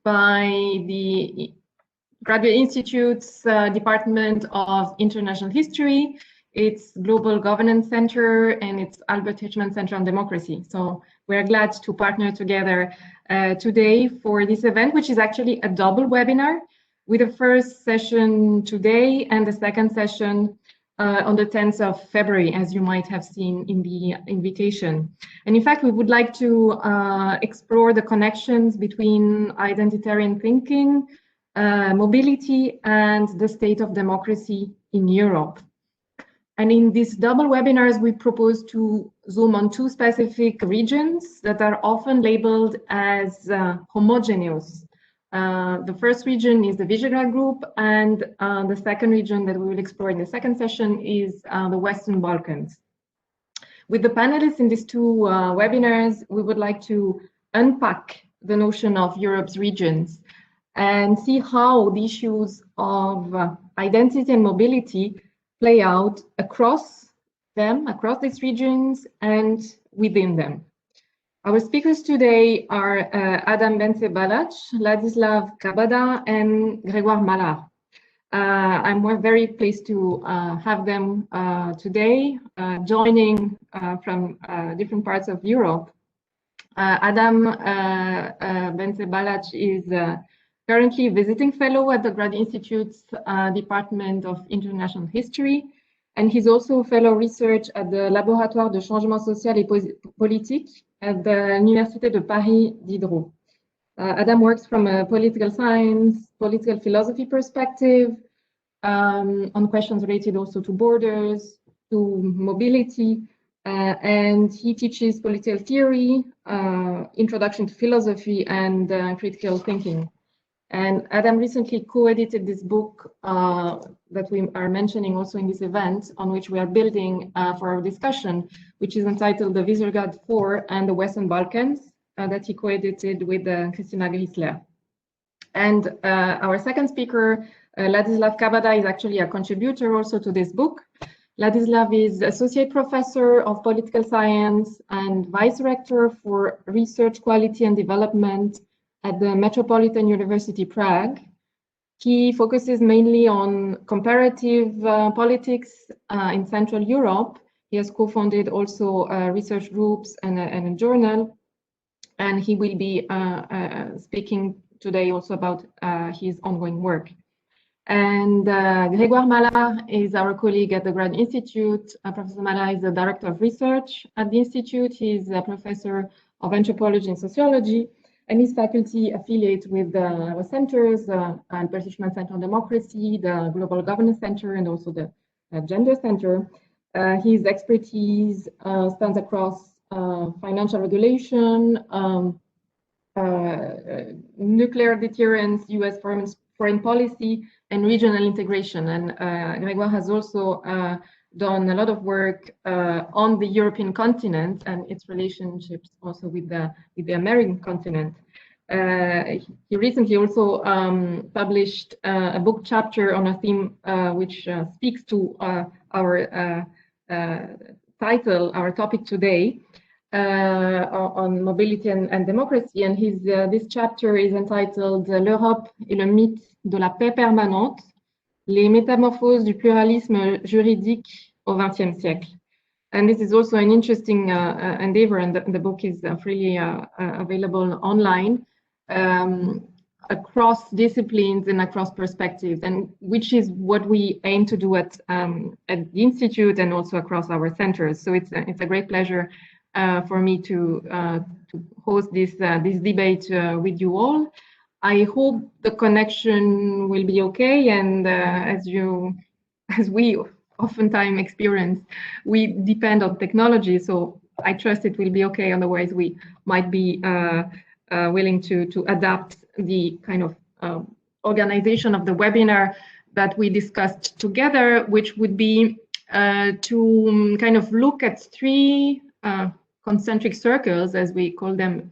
by the Graduate Institute's Department of International History, its Global Governance Center, and its Albert Hirschman Centre on Democracy. So we're glad to partner together today for this event, which is actually a double webinar, with the first session today and the second session on the 10th of February, as you might have seen in the invitation. And in fact, we would like to explore the connections between identitarian thinking, mobility, and the state of democracy in Europe. And in these double webinars, we propose to zoom on two specific regions that are often labeled as homogeneous. The first region is the Visegrad Group, and the second region that we will explore in the second session is the Western Balkans. With the panelists in these two webinars, we would like to unpack the notion of Europe's regions and see how the issues of identity and mobility play out across these regions and within them. Our speakers today are Adam Bence-Balac, Ladislav Kabada, and Grégoire Mallard. I'm very pleased to have them today, joining from different parts of Europe. Adam Bence-Balac is currently visiting fellow at the Grad Institute's Department of International History, and he's also a fellow research at the Laboratoire de Changement Social et Politique at the Université de Paris Diderot. Adam works from a political science, political philosophy perspective on questions related also to borders, to mobility, and he teaches political theory, introduction to philosophy, and critical thinking. And Adam recently co-edited this book that we are mentioning also in this event, on which we are building for our discussion, which is entitled The Visegrad Four and the Western Balkans, that he co-edited with Christina Grissler. And our second speaker, Ladislav Kabada, is actually a contributor also to this book. Ladislav is Associate Professor of Political Science and Vice Rector for Research Quality and Development at the Metropolitan University Prague. He focuses mainly on comparative politics in Central Europe. He has co-founded also research groups and a journal, and he will be speaking today also about his ongoing work. And Grégoire Mallard is our colleague at the Grad Institute. Professor Mallard is the Director of Research at the Institute. He's a Professor of Anthropology and Sociology, and his faculty affiliate with our centers, Albert Hirschman Centre on Democracy, the Global Governance Center, and also the Gender Center. His expertise spans across financial regulation, nuclear deterrence, US foreign policy, and regional integration. And Grégoire has also done a lot of work on the European continent and its relationships also with the American continent. He recently also published a book chapter on a theme which speaks to our title, our topic today, on mobility and democracy. And this chapter is entitled L'Europe et le mythe de la paix permanente, les métamorphoses du pluralisme juridique au XXe siècle. And this is also an interesting endeavor, and the book is freely available online across disciplines and across perspectives, and which is what we aim to do at the Institute and also across our centers. So it's a great pleasure for me to host this debate with you all. I hope the connection will be okay, and as we oftentimes experience, we depend on technology, so I trust it will be okay. Otherwise, we might be willing to adapt the kind of organization of the webinar that we discussed together, which would be to kind of look at three concentric circles, as we call them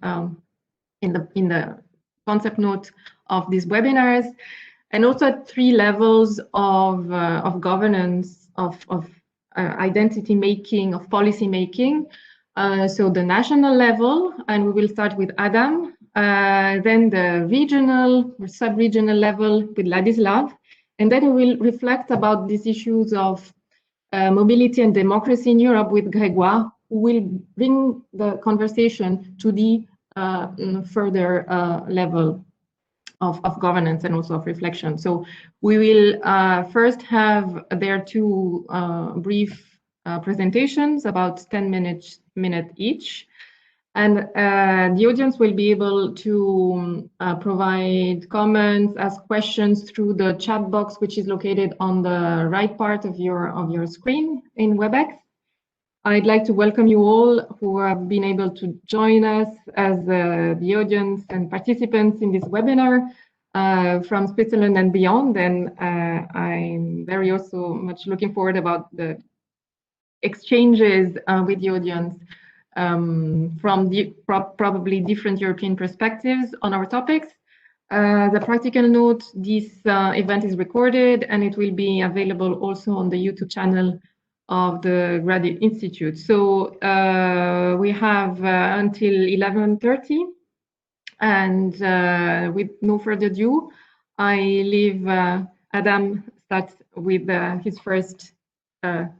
in the concept note of these webinars, and also at three levels of governance, of identity making, of policy making. So the national level, and we will start with Adam, then the regional or sub-regional level with Ladislav, and then we will reflect about these issues of mobility and democracy in Europe with Grégoire, who will bring the conversation to the further level of governance and also of reflection. So we will first have their two brief presentations, about 10 minutes each. And the audience will be able to provide comments, ask questions through the chat box, which is located on the right part of your screen in WebEx. I'd like to welcome you all who have been able to join us as the audience and participants in this webinar from Switzerland and beyond. And I'm very also much looking forward about the exchanges with the audience from probably different European perspectives on our topics. The practical note, this event is recorded and it will be available also on the YouTube channel of the Graduate Institute. So we have until 11:30, and with no further ado, I leave Adam start with his first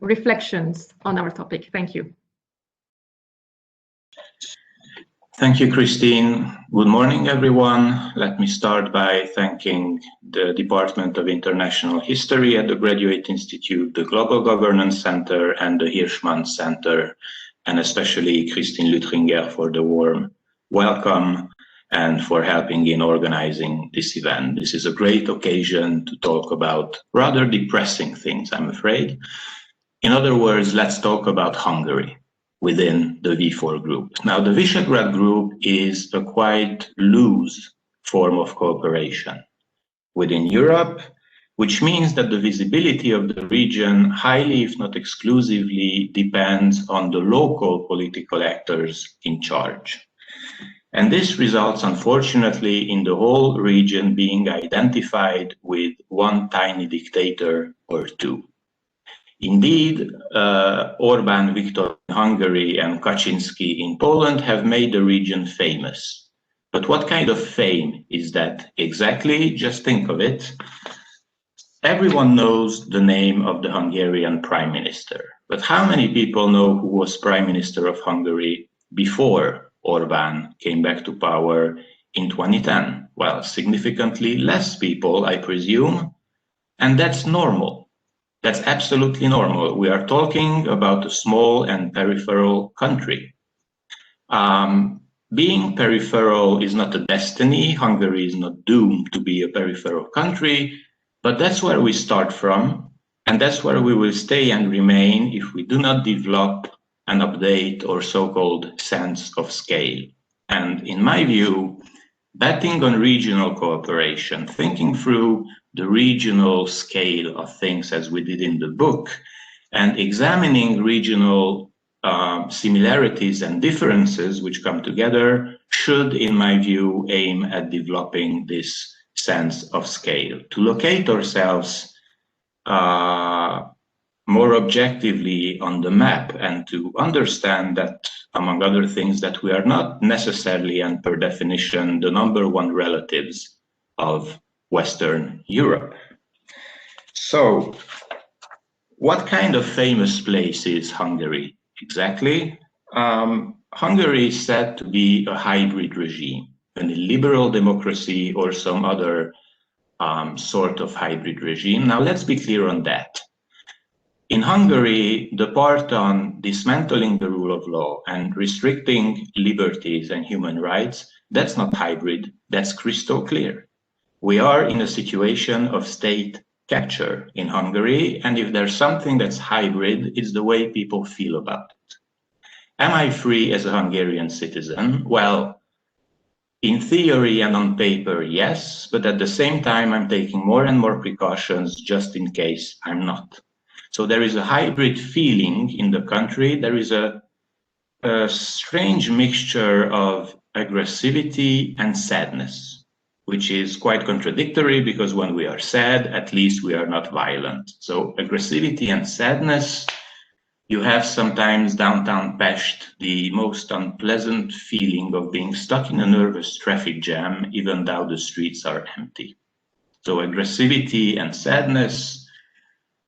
reflections on our topic. Thank you. Thank you, Christine. Good morning, everyone. Let me start by thanking the Department of International History at the Graduate Institute, the Global Governance Center, and the Hirschman Centre, and especially Christine Lütringer for the warm welcome and for helping in organizing this event. This is a great occasion to talk about rather depressing things, I'm afraid. In other words, let's talk about Hungary within the V4 group. Now, the Visegrad Group is a quite loose form of cooperation within Europe, which means that the visibility of the region highly, if not exclusively, depends on the local political actors in charge. And this results, unfortunately, in the whole region being identified with one tiny dictator or two. Indeed, Orbán Viktor in Hungary and Kaczynski in Poland have made the region famous. But what kind of fame is that exactly? Just think of it. Everyone knows the name of the Hungarian Prime Minister. But how many people know who was Prime Minister of Hungary before Orbán came back to power in 2010? Well, significantly less people, I presume, and that's normal. That's absolutely normal. We are talking about a small and peripheral country. Being peripheral is not a destiny. Hungary is not doomed to be a peripheral country, but that's where we start from, and that's where we will stay and remain if we do not develop an update or so-called sense of scale. And in my view, betting on regional cooperation, thinking through the regional scale of things as we did in the book, and examining regional similarities and differences which come together should, in my view, aim at developing this sense of scale, to locate ourselves more objectively on the map and to understand that, among other things, that we are not necessarily and per definition the #1 relatives of Western Europe. So, what kind of famous place is Hungary exactly? Hungary is said to be a hybrid regime, a liberal democracy or some other sort of hybrid regime. Now, let's be clear on that. In Hungary, the part on dismantling the rule of law and restricting liberties and human rights, that's not hybrid, that's crystal clear. We are in a situation of state capture in Hungary, and if there's something that's hybrid, it's the way people feel about it. Am I free as a Hungarian citizen? Well, in theory and on paper, yes, but at the same time, I'm taking more and more precautions just in case I'm not. So there is a hybrid feeling in the country. There is a strange mixture of aggressivity and sadness, which is quite contradictory because when we are sad, at least we are not violent. So aggressivity and sadness you have sometimes downtown Pest the most unpleasant feeling of being stuck in a nervous traffic jam, even though the streets are empty. So aggressivity and sadness,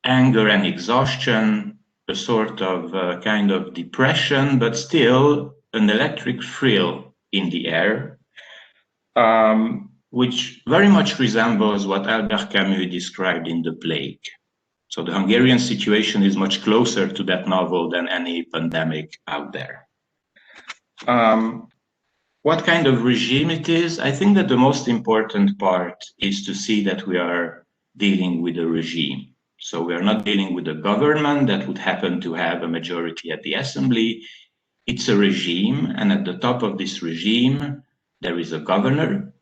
anger and exhaustion, a sort of kind of depression, but still an electric thrill in the air, which very much resembles what Albert Camus described in The Plague. So the Hungarian situation is much closer to that novel than any pandemic out there. What kind of regime it is? I think that the most important part is to see that we are dealing with a regime. So we are not dealing with a government that would happen to have a majority at the assembly. It's a regime, and at the top of this regime, there is a governor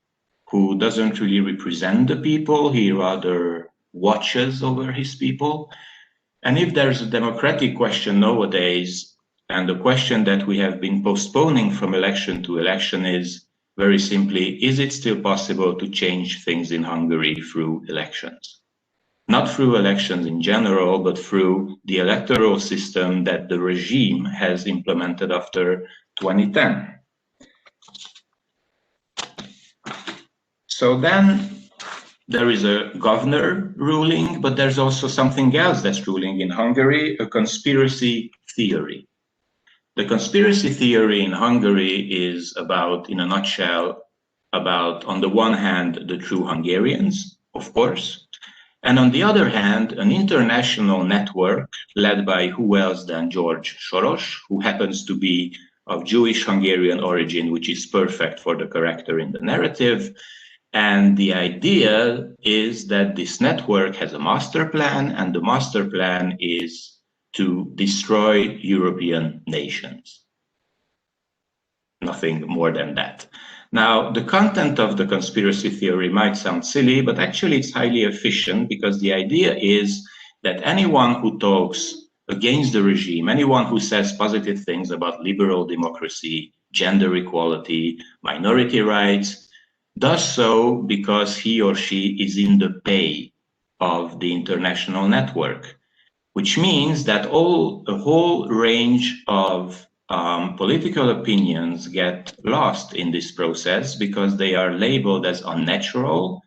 who doesn't really represent the people. He rather watches over his people. And if there's a democratic question nowadays, and the question that we have been postponing from election to election is very simply, is it still possible to change things in Hungary through elections? Not through elections in general, but through the electoral system that the regime has implemented after 2010. So then there is a governor ruling, but there's also something else that's ruling in Hungary, a conspiracy theory. The conspiracy theory in Hungary is about, in a nutshell, about, on the one hand, the true Hungarians, of course, and on the other hand, an international network led by who else than George Soros, who happens to be of Jewish Hungarian origin, which is perfect for the character in the narrative. And the idea is that this network has a master plan, and the master plan is to destroy European nations. Nothing more than that. Now, the content of the conspiracy theory might sound silly, but actually it's highly efficient, because the idea is that anyone who talks against the regime, anyone who says positive things about liberal democracy, gender equality, minority rights, does so because he or she is in the pay of the international network, which means that a whole range of political opinions get lost in this process because they are labeled as unnatural.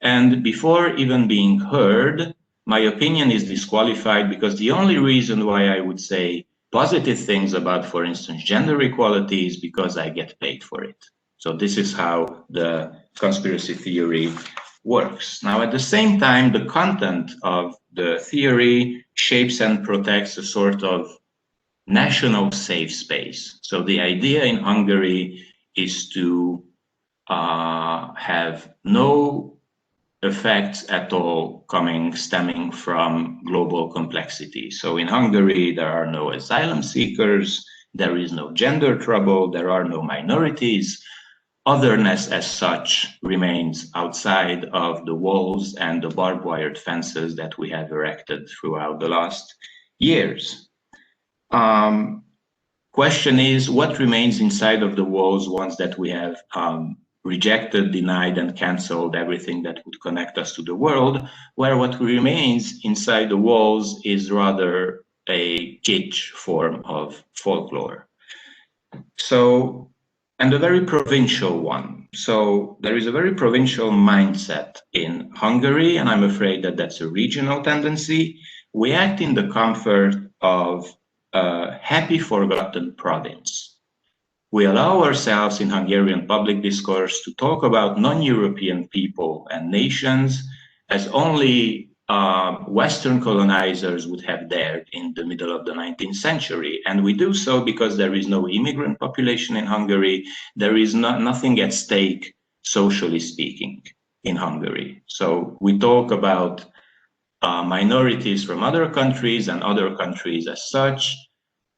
And before even being heard, my opinion is disqualified, because the only reason why I would say positive things about, for instance, gender equality is because I get paid for it. So this is how the conspiracy theory works. Now, at the same time, the content of the theory shapes and protects a sort of national safe space. So the idea in Hungary is to have no effects at all stemming from global complexity. So in Hungary, there are no asylum seekers, there is no gender trouble, there are no minorities. Otherness as such remains outside of the walls and the barbed wired fences that we have erected throughout the last years. Question is, what remains inside of the walls once that we have rejected, denied, and cancelled everything that would connect us to the world, where what remains inside the walls is rather a kitsch form of folklore. So, and a very provincial one. So there is a very provincial mindset in Hungary, and I'm afraid that that's a regional tendency. We act in the comfort of a happy forgotten province. We allow ourselves in Hungarian public discourse to talk about non-European people and nations as only Western colonizers would have dared in the middle of the 19th century. And we do so because there is no immigrant population in Hungary. There is nothing at stake, socially speaking, in Hungary. So we talk about minorities from other countries and other countries as such,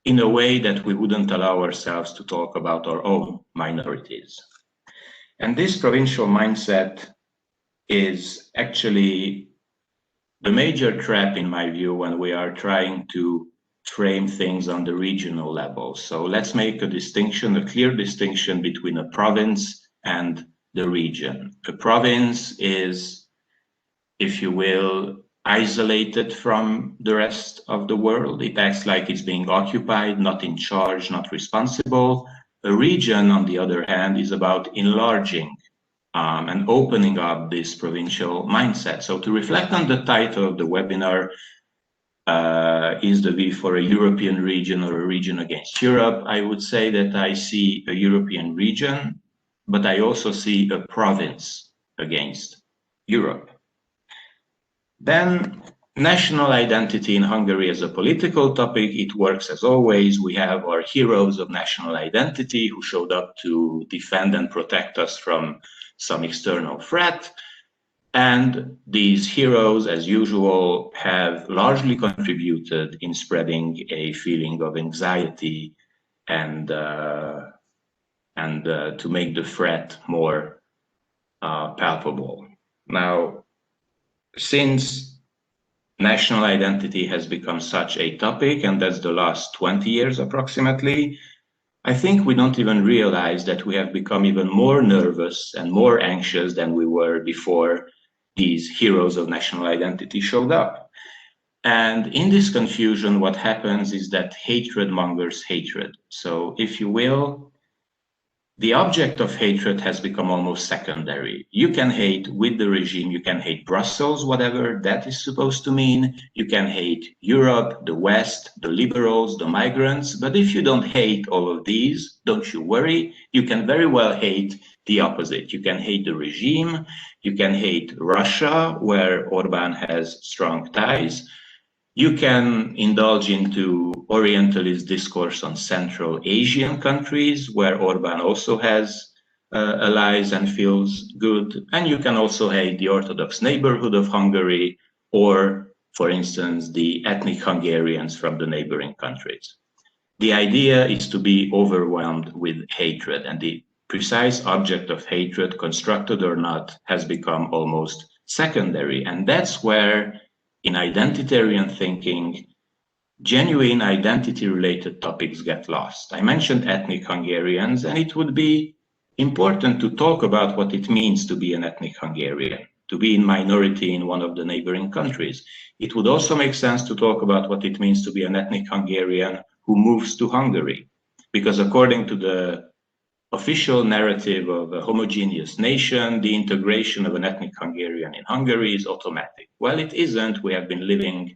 in a way that we wouldn't allow ourselves to talk about our own minorities. And this provincial mindset is actually the major trap, in my view, when we are trying to frame things on the regional level. So let's make a distinction, a clear distinction between a province and the region. A province is, if you will, isolated from the rest of the world. It acts like it's being occupied, not in charge, not responsible. A region, on the other hand, is about enlarging and opening up this provincial mindset. So to reflect on the title of the webinar, is the V for a European region or a region against Europe? I would say that I see a European region, but I also see a province against Europe. Then national identity in Hungary as a political topic, it works as always. We have our heroes of national identity who showed up to defend and protect us from some external threat. And these heroes, as usual, have largely contributed in spreading a feeling of anxiety and to make the threat more palpable. Now, since national identity has become such a topic, and that's the last 20 years approximately, I think we don't even realize that we have become even more nervous and more anxious than we were before these heroes of national identity showed up. And in this confusion, what happens is that hatred mongers hatred. So if you will, the object of hatred has become almost secondary. You can hate with the regime, you can hate Brussels, whatever that is supposed to mean. You can hate Europe, the West, the liberals, the migrants. But if you don't hate all of these, don't you worry, you can very well hate the opposite. You can hate the regime, you can hate Russia, where Orban has strong ties. You can indulge into Orientalist discourse on Central Asian countries, where Orban also has allies and feels good. And you can also hate the Orthodox neighborhood of Hungary, or, for instance, the ethnic Hungarians from the neighboring countries. The idea is to be overwhelmed with hatred, and the precise object of hatred, constructed or not, has become almost secondary. And that's where, in identitarian thinking, genuine identity-related topics get lost. I mentioned ethnic Hungarians, and it would be important to talk about what it means to be an ethnic Hungarian, to be in minority in one of the neighboring countries. It would also make sense to talk about what it means to be an ethnic Hungarian who moves to Hungary, because according to the official narrative of a homogeneous nation, the integration of an ethnic Hungarian in Hungary is automatic. Well, it isn't. We have been living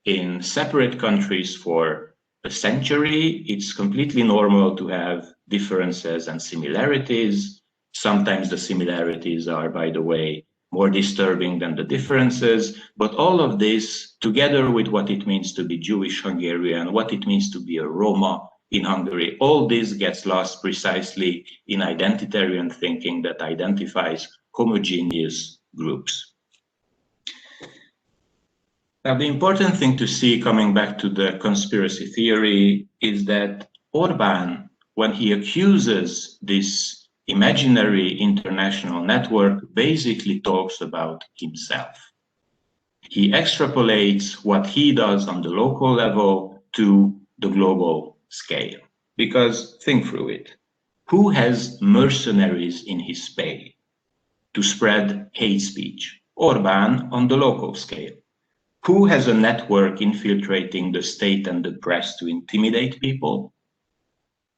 in separate countries for a century. It's completely normal to have differences and similarities. Sometimes the similarities are, by the way, more disturbing than the differences. But all of this, together with what it means to be Jewish Hungarian, what it means to be a Roma in Hungary, all this gets lost precisely in identitarian thinking that identifies homogeneous groups. Now, the important thing to see, coming back to the conspiracy theory, is that Orban, when he accuses this imaginary international network, basically talks about himself. He extrapolates what he does on the local level to the global scale. Because think through it. Who has mercenaries in his pay to spread hate speech? Orban on the local scale. Who has a network infiltrating the state and the press to intimidate people?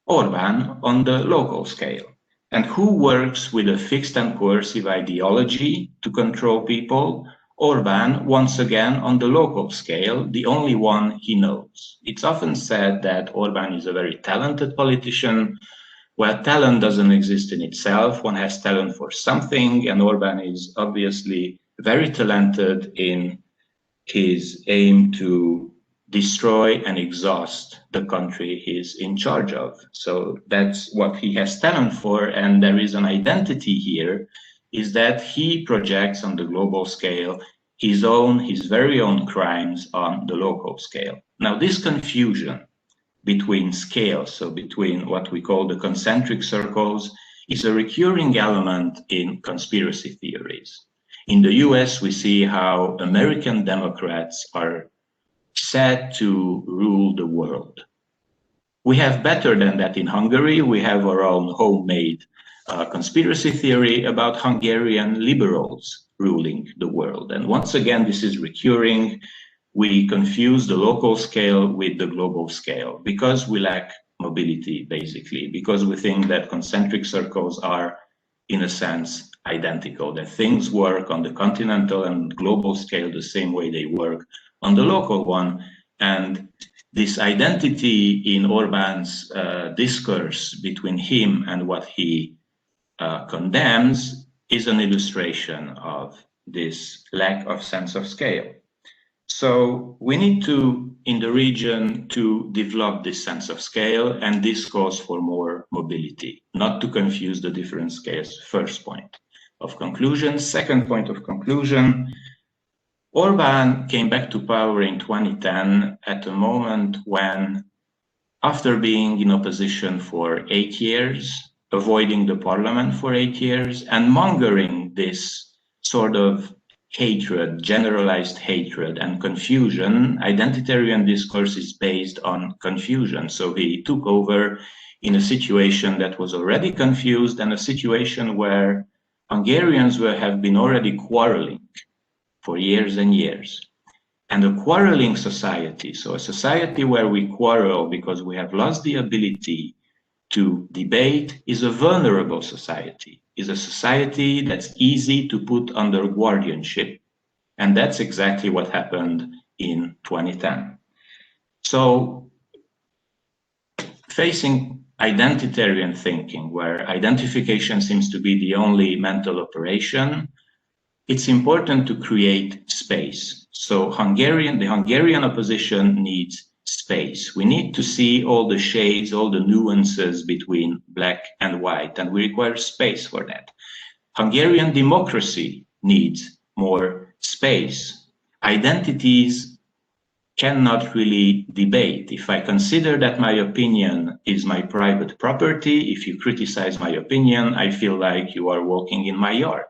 Orban on the local scale. And who works with a fixed and coercive ideology to control people? Orban, once again, on the local scale, the only one he knows. It's often said that Orban is a very talented politician. Well, talent doesn't exist in itself. One has talent for something, and Orban is obviously very talented in his aim to destroy and exhaust the country he's in charge of. So that's what he has talent for, and there is an identity here, is that he projects on the global scale his very own crimes on the local scale. Now, this confusion between scales, so between what we call the concentric circles, is a recurring element in conspiracy theories. In the US, we see how American Democrats are said to rule the world. We have better than that in Hungary. We have our own homemade conspiracy theory about Hungarian liberals ruling the world. And once again, this is recurring. We confuse the local scale with the global scale because we lack mobility, basically, because we think that concentric circles are, in a sense, identical, that things work on the continental and global scale the same way they work on the local one. And this identity in Orbán's discourse between him and what he condemns is an illustration of this lack of sense of scale. So we need to, in the region, to develop this sense of scale, and this calls for more mobility, not to confuse the different scales. First point of conclusion. Second point of conclusion, Orbán came back to power in 2010 at a moment when, after being in opposition for 8 years, avoiding the parliament for 8 years, and mongering this sort of hatred, generalized hatred and confusion. Identitarian discourse is based on confusion. So he took over in a situation that was already confused, and a situation where Hungarians have been already quarreling for years and years. And a quarreling society, so a society where we quarrel because we have lost the ability to debate, is a vulnerable society, is a society that's easy to put under guardianship. And that's exactly what happened in 2010. So facing identitarian thinking, where identification seems to be the only mental operation, it's important to create space. So the Hungarian opposition needs space. We need to see all the shades, all the nuances between black and white, and we require space for that. Hungarian democracy needs more space. Identities cannot really debate. If I consider that my opinion is my private property, if you criticize my opinion, I feel like you are walking in my yard.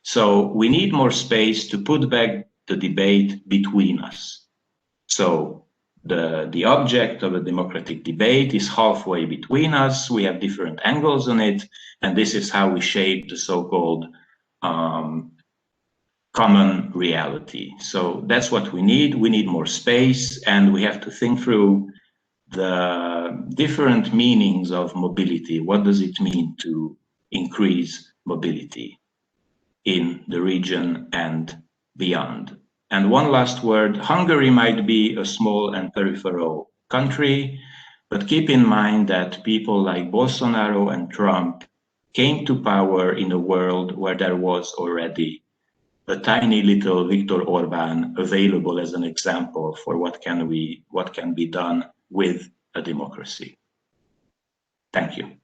So we need more space to put back the debate between us. So the object of a democratic debate is halfway between us. We have different angles on it, and this is how we shape the so-called common reality. So that's what we need. We need more space, and we have to think through the different meanings of mobility. What does it mean to increase mobility in the region and beyond? And one last word, Hungary might be a small and peripheral country, but keep in mind that people like Bolsonaro and Trump came to power in a world where there was already a tiny little Viktor Orbán available as an example for what can be done with a democracy. Thank you.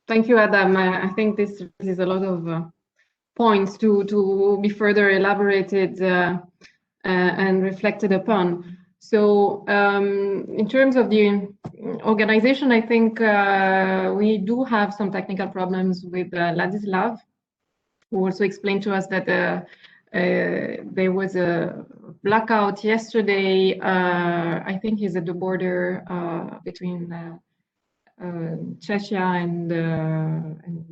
Thank you, Adam. I think this is a lot of points to be further elaborated and reflected upon. So in terms of the organization, I think we do have some technical problems with Ladislav, who also explained to us that there was a blackout yesterday. I think he's at the border between Czechia and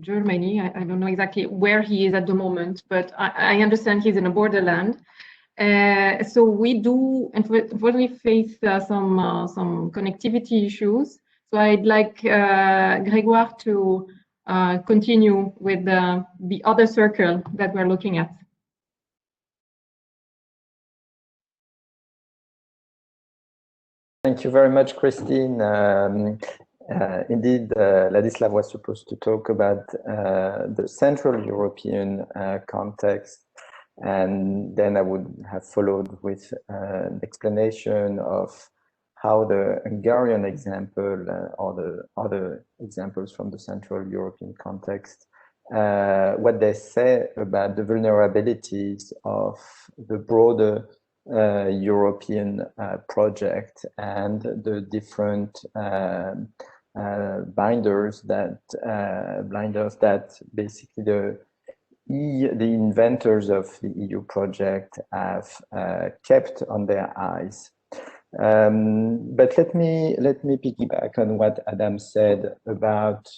Germany. I don't know exactly where he is at the moment, but I understand he's in a borderland. So we do unfortunately face some connectivity issues. So I'd like Grégoire to continue with the other circle that we're looking at. Thank you very much, Christine. Indeed, Ladislav was supposed to talk about the Central European context, and then I would have followed with an explanation of how the Hungarian example or the other examples from the Central European context, what they say about the vulnerabilities of the broader European project and the different blinders that basically the inventors of the EU project have kept on their eyes. But let me piggyback on what Adam said about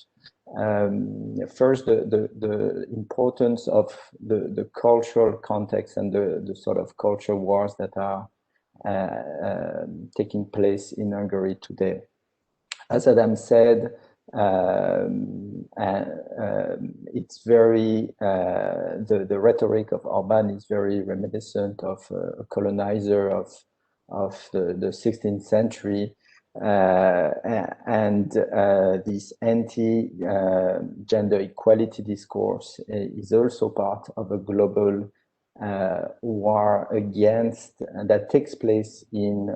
First, the importance of the cultural context and the sort of culture wars that are taking place in Hungary today. As Adam said, it's very, the rhetoric of Orban is very reminiscent of a colonizer of the 16th century. This anti-gender equality discourse is also part of a global war against that takes place in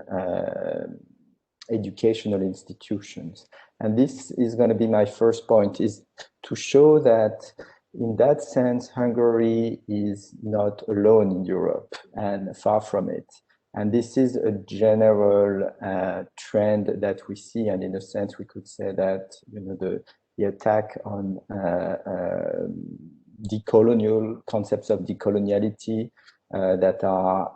educational institutions. And this is going to be my first point, is to show that in that sense, Hungary is not alone in Europe, and far from it. And this is a general trend that we see, and in a sense, we could say that the attack on decolonial concepts of decoloniality that are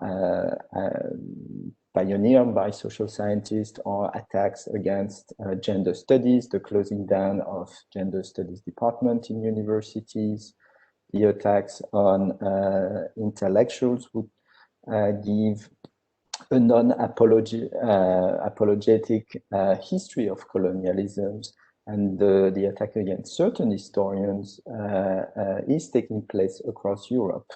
pioneered by social scientists, or attacks against gender studies, the closing down of gender studies department in universities, the attacks on intellectuals who give a non-apologetic history of colonialisms, and the attack against certain historians is taking place across Europe.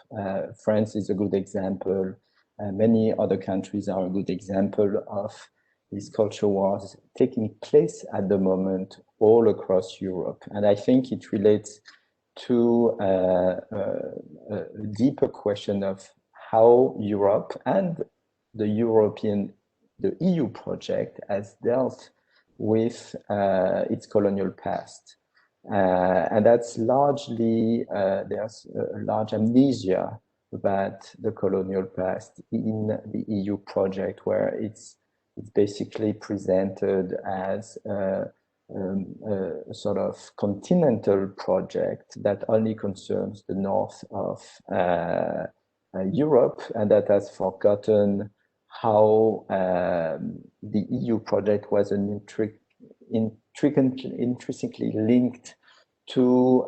France is a good example. Many other countries are a good example of these culture wars taking place at the moment all across Europe. And I think it relates to a deeper question of how Europe and the EU project has dealt with its colonial past. And that's largely, there's a large amnesia about the colonial past in the EU project, where it's basically presented as a sort of continental project that only concerns the north of Europe, and that has forgotten how the EU project was intrinsically linked to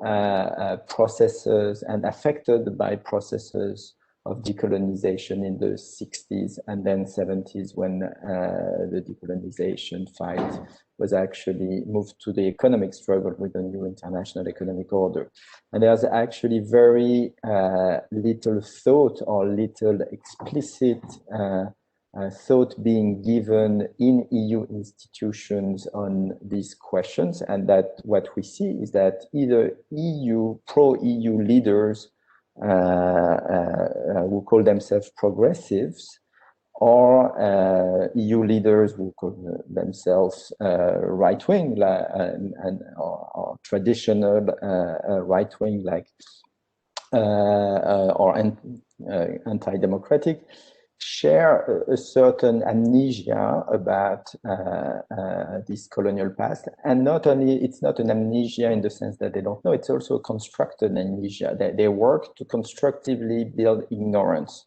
processes and affected by processes of decolonization in the 60s and then 70s, when the decolonization fight was actually moved to the economic struggle with the new international economic order. And there's actually very little thought or little explicit thought being given in EU institutions on these questions. And that what we see is that either pro-EU leaders who call themselves progressives, or EU leaders who call themselves right-wing or traditional right-wing, like or anti-democratic, share a certain amnesia about this colonial past. And not only, it's not an amnesia in the sense that they don't know, it's also a constructed amnesia. They work to constructively build ignorance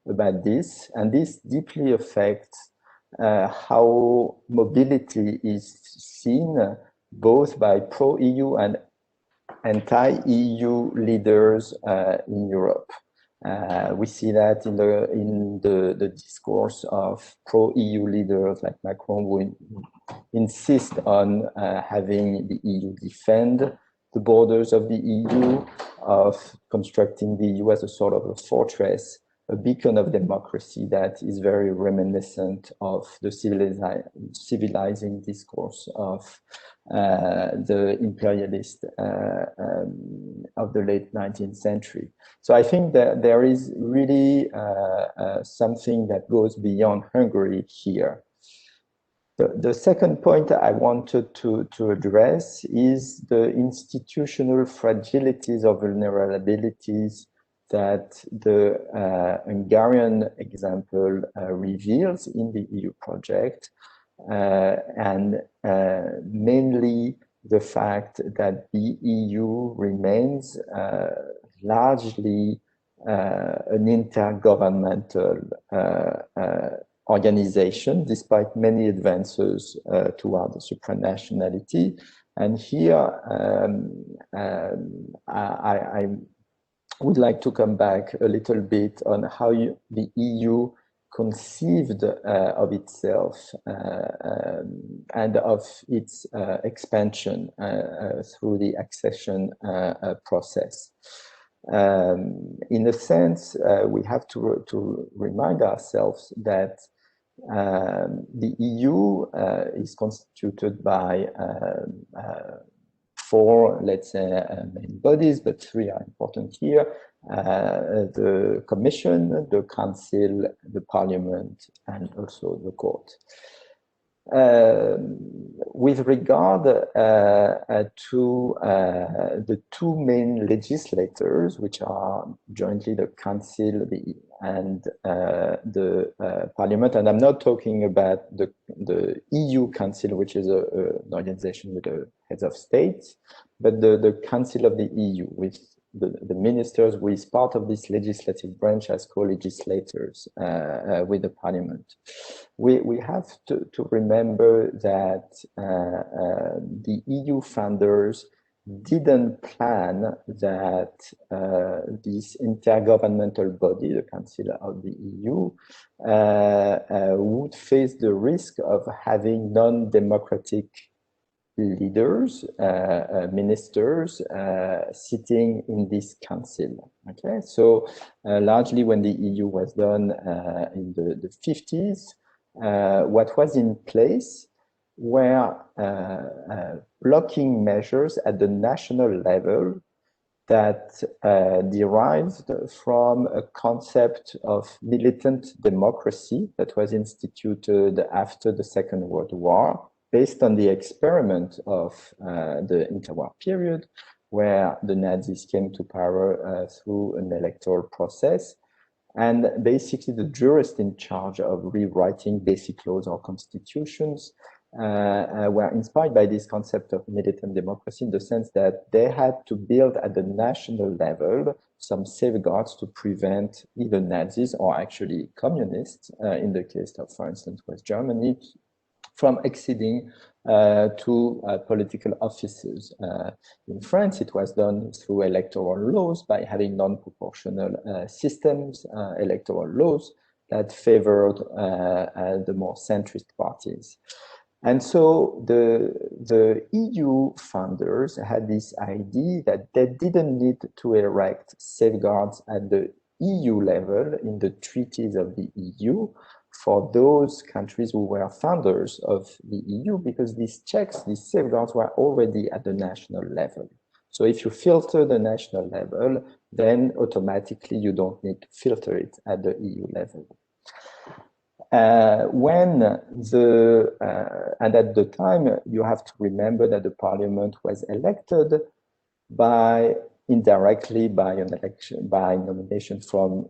about this, and this deeply affects how mobility is seen both by pro-EU and anti-EU leaders in Europe. We see that in the discourse of pro-EU leaders like Macron, who insist on having the EU defend the borders of the EU, of constructing the EU as a sort of a fortress, a beacon of democracy that is very reminiscent of the civilizing discourse of the imperialist of the late 19th century. So I think that there is really something that goes beyond Hungary here. The second point I wanted to address is the institutional fragilities or vulnerabilities that the Hungarian example reveals in the EU project, and mainly the fact that the EU remains largely an intergovernmental organization, despite many advances toward the supranationality. And here I would like to come back a little bit on how the EU conceived of itself and of its expansion through the accession process. In a sense, we have to remind ourselves that the EU is constituted by four, let's say, main bodies, but three are important here: the Commission, the Council, the Parliament, and also the Court. With regard to the two main legislators, which are jointly the Council and the Parliament, and I'm not talking about the EU Council, which is an organization with the heads of states, but the Council of the EU, with the ministers who is part of this legislative branch as co-legislators with the Parliament. We have to remember that the EU founders didn't plan that this intergovernmental body, the Council of the EU, would face the risk of having non-democratic leaders, ministers sitting in this council. Okay, so largely when the EU was done in the 50s, what was in place were blocking measures at the national level that derived from a concept of militant democracy that was instituted after the Second World War, based on the experiment of the interwar period, where the Nazis came to power through an electoral process. And basically the jurists in charge of rewriting basic laws or constitutions were inspired by this concept of militant democracy, in the sense that they had to build at the national level some safeguards to prevent either Nazis or actually communists, in the case of, for instance, West Germany, from acceding to political offices. In France, it was done through electoral laws by having non-proportional systems, electoral laws that favored the more centrist parties. And so the EU founders had this idea that they didn't need to erect safeguards at the EU level in the treaties of the EU for those countries who were founders of the EU, because these checks, these safeguards were already at the national level. So if you filter the national level, then automatically you don't need to filter it at the EU level. And at the time, you have to remember that the parliament was elected indirectly by an election, by nomination from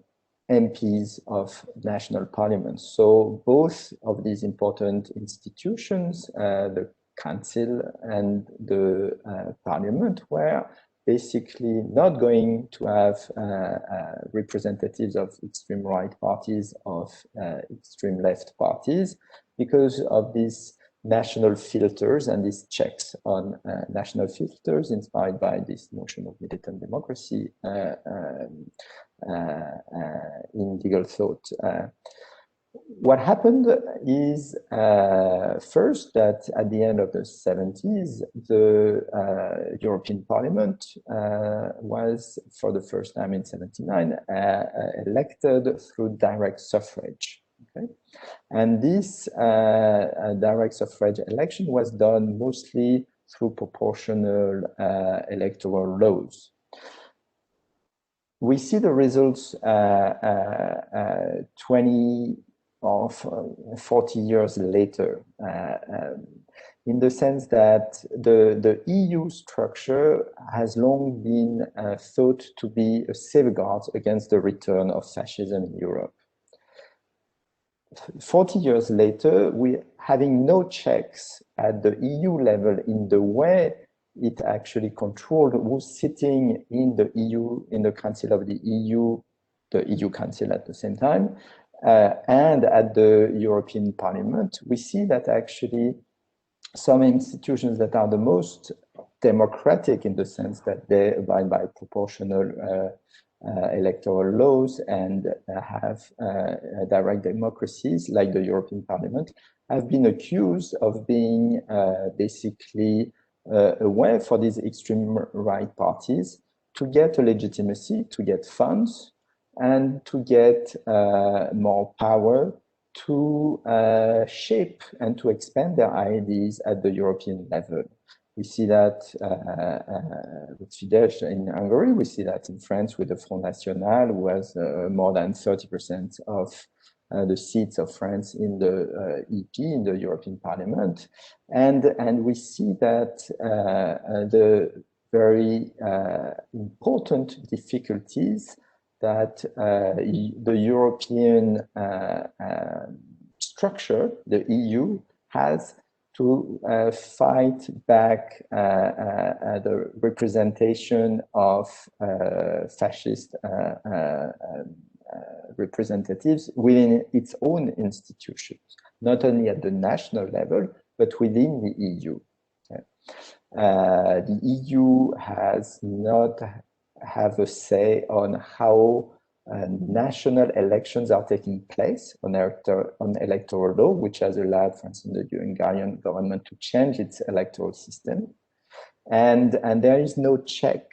MPs of national parliaments. So both of these important institutions, the council and the parliament, were basically not going to have representatives of extreme right parties, of extreme left parties, because of these national filters and these checks on national filters inspired by this notion of militant democracy in legal thought. What happened is first that at the end of the 70s, the European Parliament was, for the first time in 79, elected through direct suffrage. Okay? And this direct suffrage election was done mostly through proportional electoral laws. We see the results 20 or 40 years later, in the sense that the EU structure has long been thought to be a safeguard against the return of fascism in Europe. 40 years later, we're having no checks at the EU level in the way it actually controlled who's sitting in the EU, in the Council of the EU Council at the same time, and at the European Parliament. We see that actually some institutions that are the most democratic in the sense that they abide by proportional electoral laws and have direct democracies like the European Parliament, have been accused of being basically a way for these extreme right parties to get a legitimacy, to get funds, and to get more power to shape and to expand their ideas at the European level. We see that with Fidesz in Hungary. We see that in France with the Front National, who has more than 30% of the seats of France in the EP, in the European Parliament. And we see that the very important difficulties that the European structure, the EU, has to fight back the representation of fascist representatives within its own institutions, not only at the national level, but within the EU. The EU has not have a say on how national elections are taking place on electoral law, which has allowed, for instance, the Hungarian government to change its electoral system. And there is no check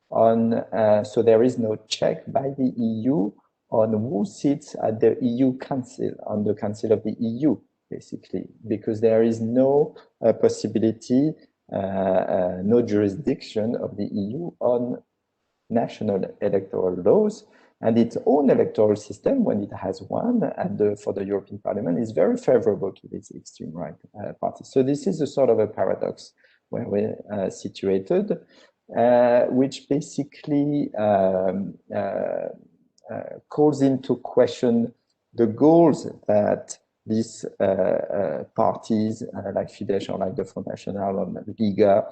on, so there is no check by the EU on who sits at the EU Council, on the Council of the EU, basically, because there is no possibility, no jurisdiction of the EU on national electoral laws, and its own electoral system, when it has one for the European Parliament, is very favorable to these extreme right parties. So this is a sort of a paradox where we're situated, which basically calls into question the goals that these parties like Fidesz or like the Front National or Liga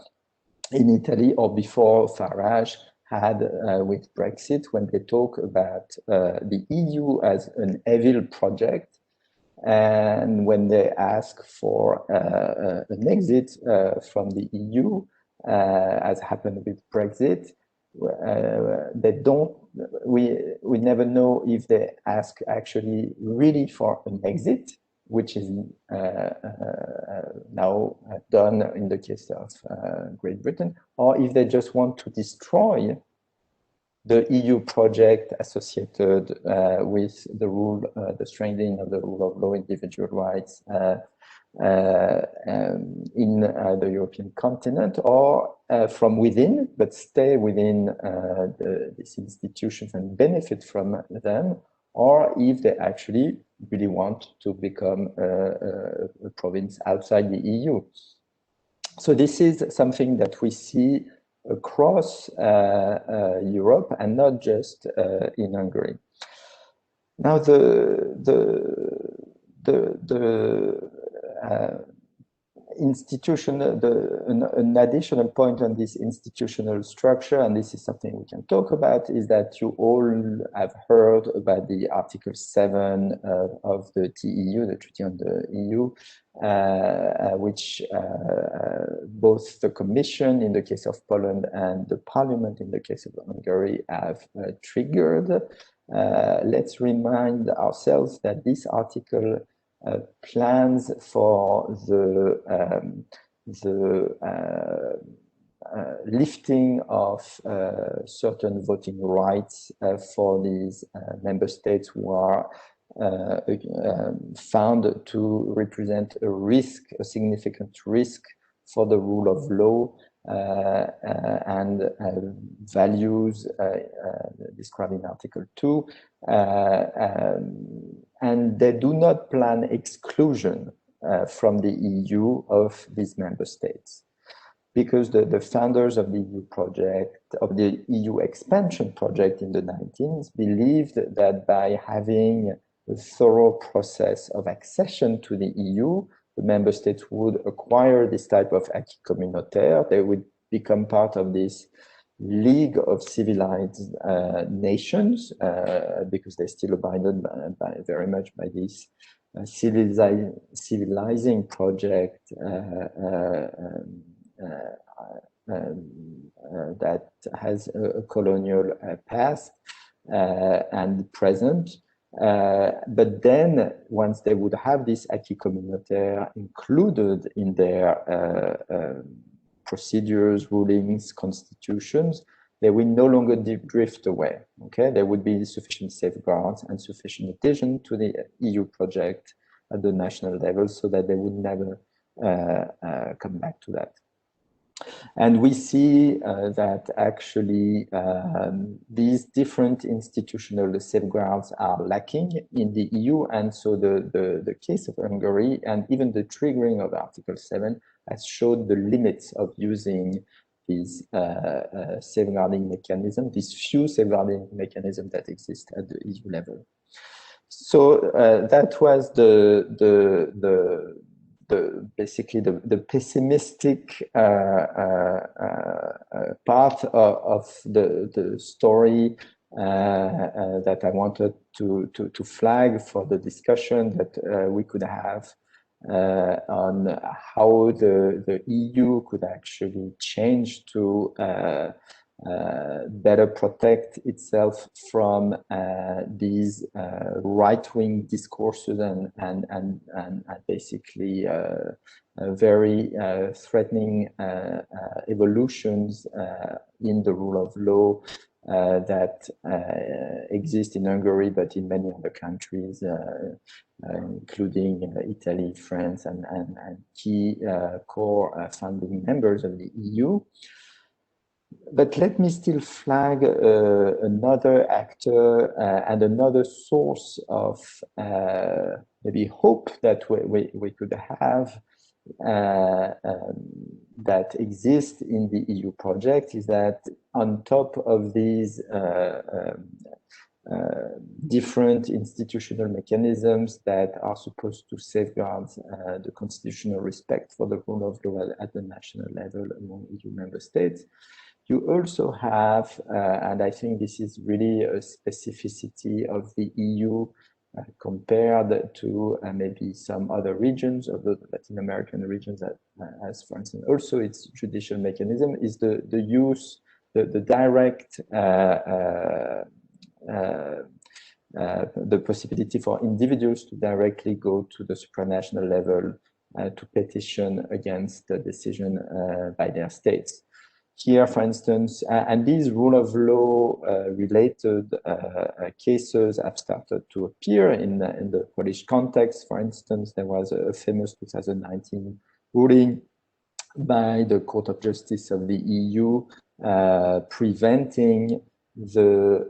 in Italy or before Farage had with Brexit, when they talk about the EU as an evil project, and when they ask for an exit from the EU, as happened with Brexit, they don't. We never know if they ask actually really for an exit, which is now done in the case of Great Britain, or if they just want to destroy the EU project associated with the rule, the strengthening of the rule of law, individual rights in the European continent, or from within, but stay within these institutions and benefit from them, or if they actually really want to become a province outside the EU. So this is something that we see across Europe and not just in Hungary. Now, an additional point on this institutional structure, and this is something we can talk about, is that you all have heard about the Article 7 of the TEU, the Treaty on the EU, which both the Commission in the case of Poland and the Parliament in the case of Hungary have triggered. Let's remind ourselves that this article plans for the lifting of certain voting rights for these member states who are found to represent a risk, a significant risk for the rule of law and values described in Article 2. And they do not plan exclusion from the EU of these member states, because the founders of the EU project, of the EU expansion project in the 19th, believed that by having a thorough process of accession to the EU, the member states would acquire this type of acquis communautaire. They would become part of this League of Civilized Nations, because they're still abided very much by this civilizing project that has a colonial past and present. But then, once they would have this acquis communautaire included in their procedures, rulings, constitutions, they will no longer drift away. Okay, there would be sufficient safeguards and sufficient adhesion to the EU project at the national level, so that they would never come back to that. And we see that actually these different institutional safeguards are lacking in the EU, and so the case of Hungary and even the triggering of Article 7 has showed the limits of using these safeguarding mechanisms, these few safeguarding mechanisms that exist at the EU level. So that was basically the pessimistic part of the story that I wanted to flag for the discussion that we could have on how the EU could actually change to better protect itself from these right-wing discourses and basically very threatening evolutions in the rule of law that exist in Hungary, but in many other countries, including Italy, France, and key core founding members of the EU. But let me still flag another actor and another source of maybe hope that we could have that exists in the EU project, is that on top of these different institutional mechanisms that are supposed to safeguard the constitutional respect for the rule of law at the national level among EU member states, you also have, and I think this is really a specificity of the EU compared to maybe some other regions of the Latin American regions, that as for instance also its judicial mechanism, is the use, the direct, the possibility for individuals to directly go to the supranational level to petition against the decision by their states. Here, for instance, and these rule of law related cases have started to appear in the Polish context. For instance, there was a famous 2019 ruling by the Court of Justice of the EU preventing the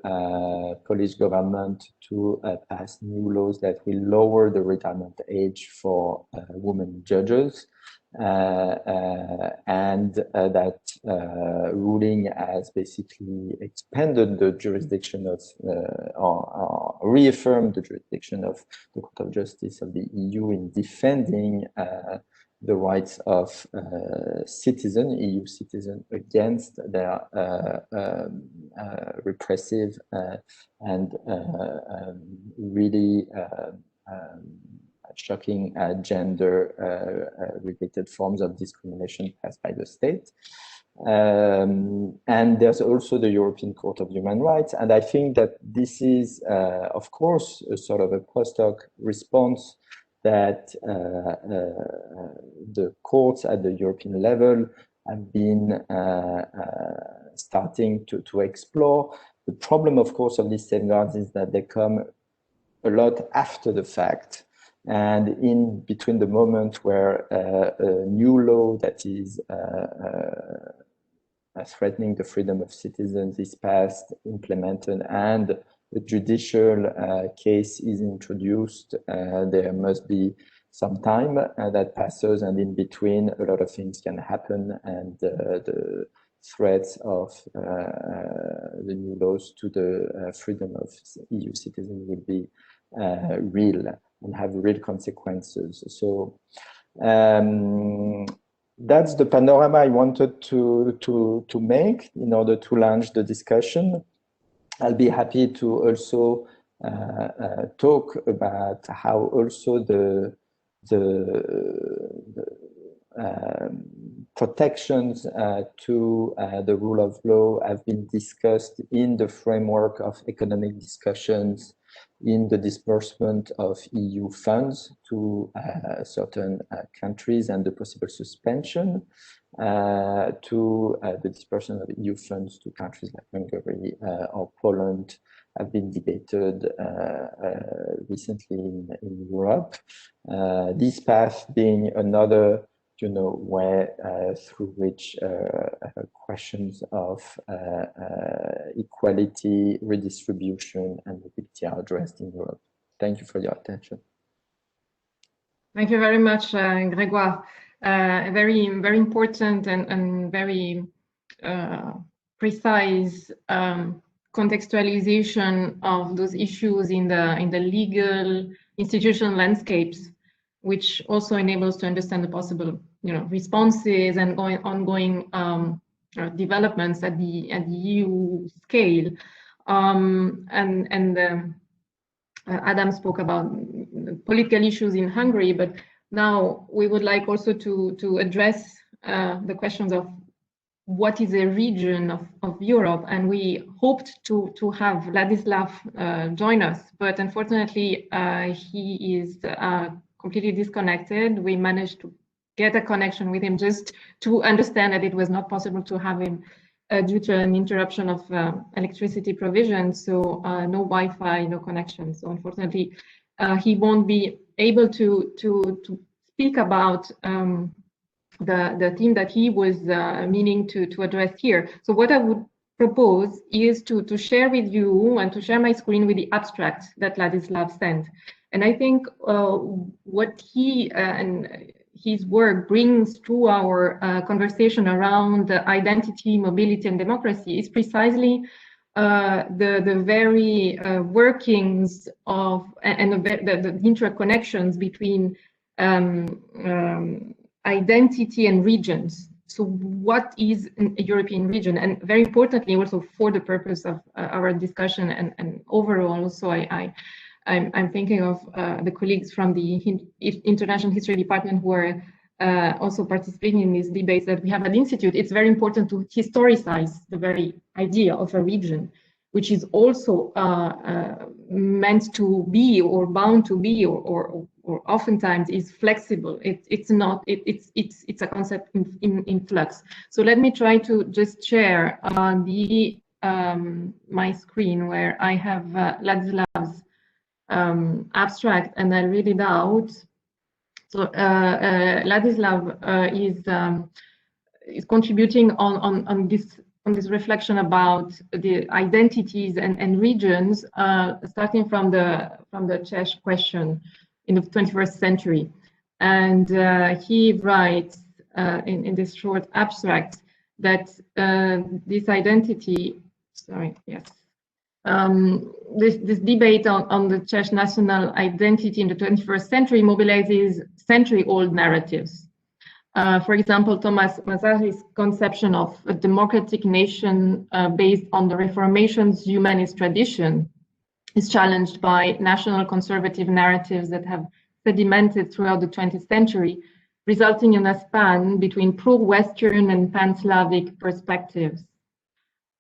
Polish government to pass new laws that will lower the retirement age for women judges. And that ruling has basically expanded the jurisdiction of, or reaffirmed the jurisdiction of the Court of Justice of the EU in defending the rights of citizens, EU citizens, against their repressive and really shocking gender-related forms of discrimination passed by the state. And there's also the European Court of Human Rights. And I think that this is, of course, a sort of a post hoc response that the courts at the European level have been starting to explore. The problem, of course, of these safeguards is that they come a lot after the fact, and in between the moment where a new law that is threatening the freedom of citizens is passed, implemented, and the judicial case is introduced, there must be some time that passes, and in between a lot of things can happen, and the threats of the new laws to the freedom of EU citizens will be real and have real consequences. So that's the panorama I wanted to make in order to launch the discussion. I'll be happy to also talk about how also the protections to the rule of law have been discussed in the framework of economic discussions in the disbursement of EU funds to certain countries and the possible suspension to the disbursement of EU funds to countries like Hungary or Poland have been debated recently in Europe. This path being another way through which questions of equality, redistribution, and mobility are addressed in Europe. Thank you for your attention. Thank you very much, Grégoire. Very important and very precise contextualization of those issues in the legal institutional landscapes, which also enables to understand the possible, responses and ongoing developments at the EU scale. Adam spoke about political issues in Hungary, but now we would like also to address the questions of what is a region of Europe, and we hoped to have Ladislav join us, but unfortunately he is completely disconnected. We managed to get a connection with him just to understand that it was not possible to have him due to an interruption of electricity provision, so no Wi-Fi, no connection. So unfortunately, he won't be able to speak about the theme that he was meaning to address here. So what I would propose is to share with you and to share my screen with the abstract that Ladislav sent. And I think what he and his work brings to our conversation around identity, mobility, and democracy is precisely the very workings of and the interconnections between identity and regions. So what is a European region? And very importantly, also for the purpose of our discussion and overall, so I'm thinking of the colleagues from the International History Department who are also participating in these debates that we have at the Institute. It's very important to historicize the very idea of a region, which is also meant to be or bound to be or oftentimes is flexible. It's not. It's a concept in flux. So let me try to just share my screen where I have Ladislav's abstract, and I'll read it out. So Ladislav is contributing on this reflection about the identities and regions, starting from the Czech question in the 21st century. And he writes in this short abstract that this identity, this debate on the Czech national identity in the 21st century mobilizes century-old narratives. For example, Thomas Masary's conception of a democratic nation based on the Reformation's humanist tradition is challenged by national conservative narratives that have sedimented throughout the 20th century, resulting in a span between pro-Western and pan-Slavic perspectives.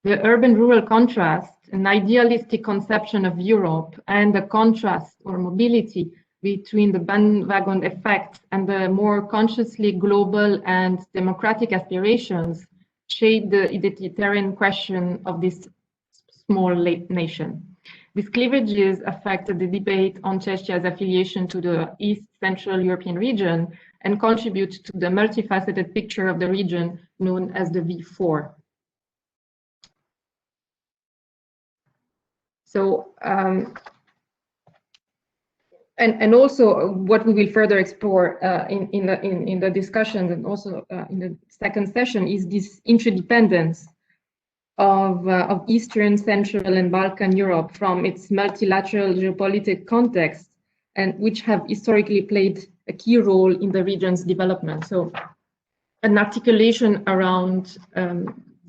The urban-rural contrast, an idealistic conception of Europe, and the contrast or mobility between the bandwagon effect and the more consciously global and democratic aspirations shape the identitarian question of this small nation. These cleavages affected the debate on Czechia's affiliation to the East Central European region and contribute to the multifaceted picture of the region known as the V4. So, and also what we will further explore in the discussions and also in the second session is this interdependence of Eastern, Central, and Balkan Europe from its multilateral geopolitical context, and which have historically played a key role in the region's development. So an articulation around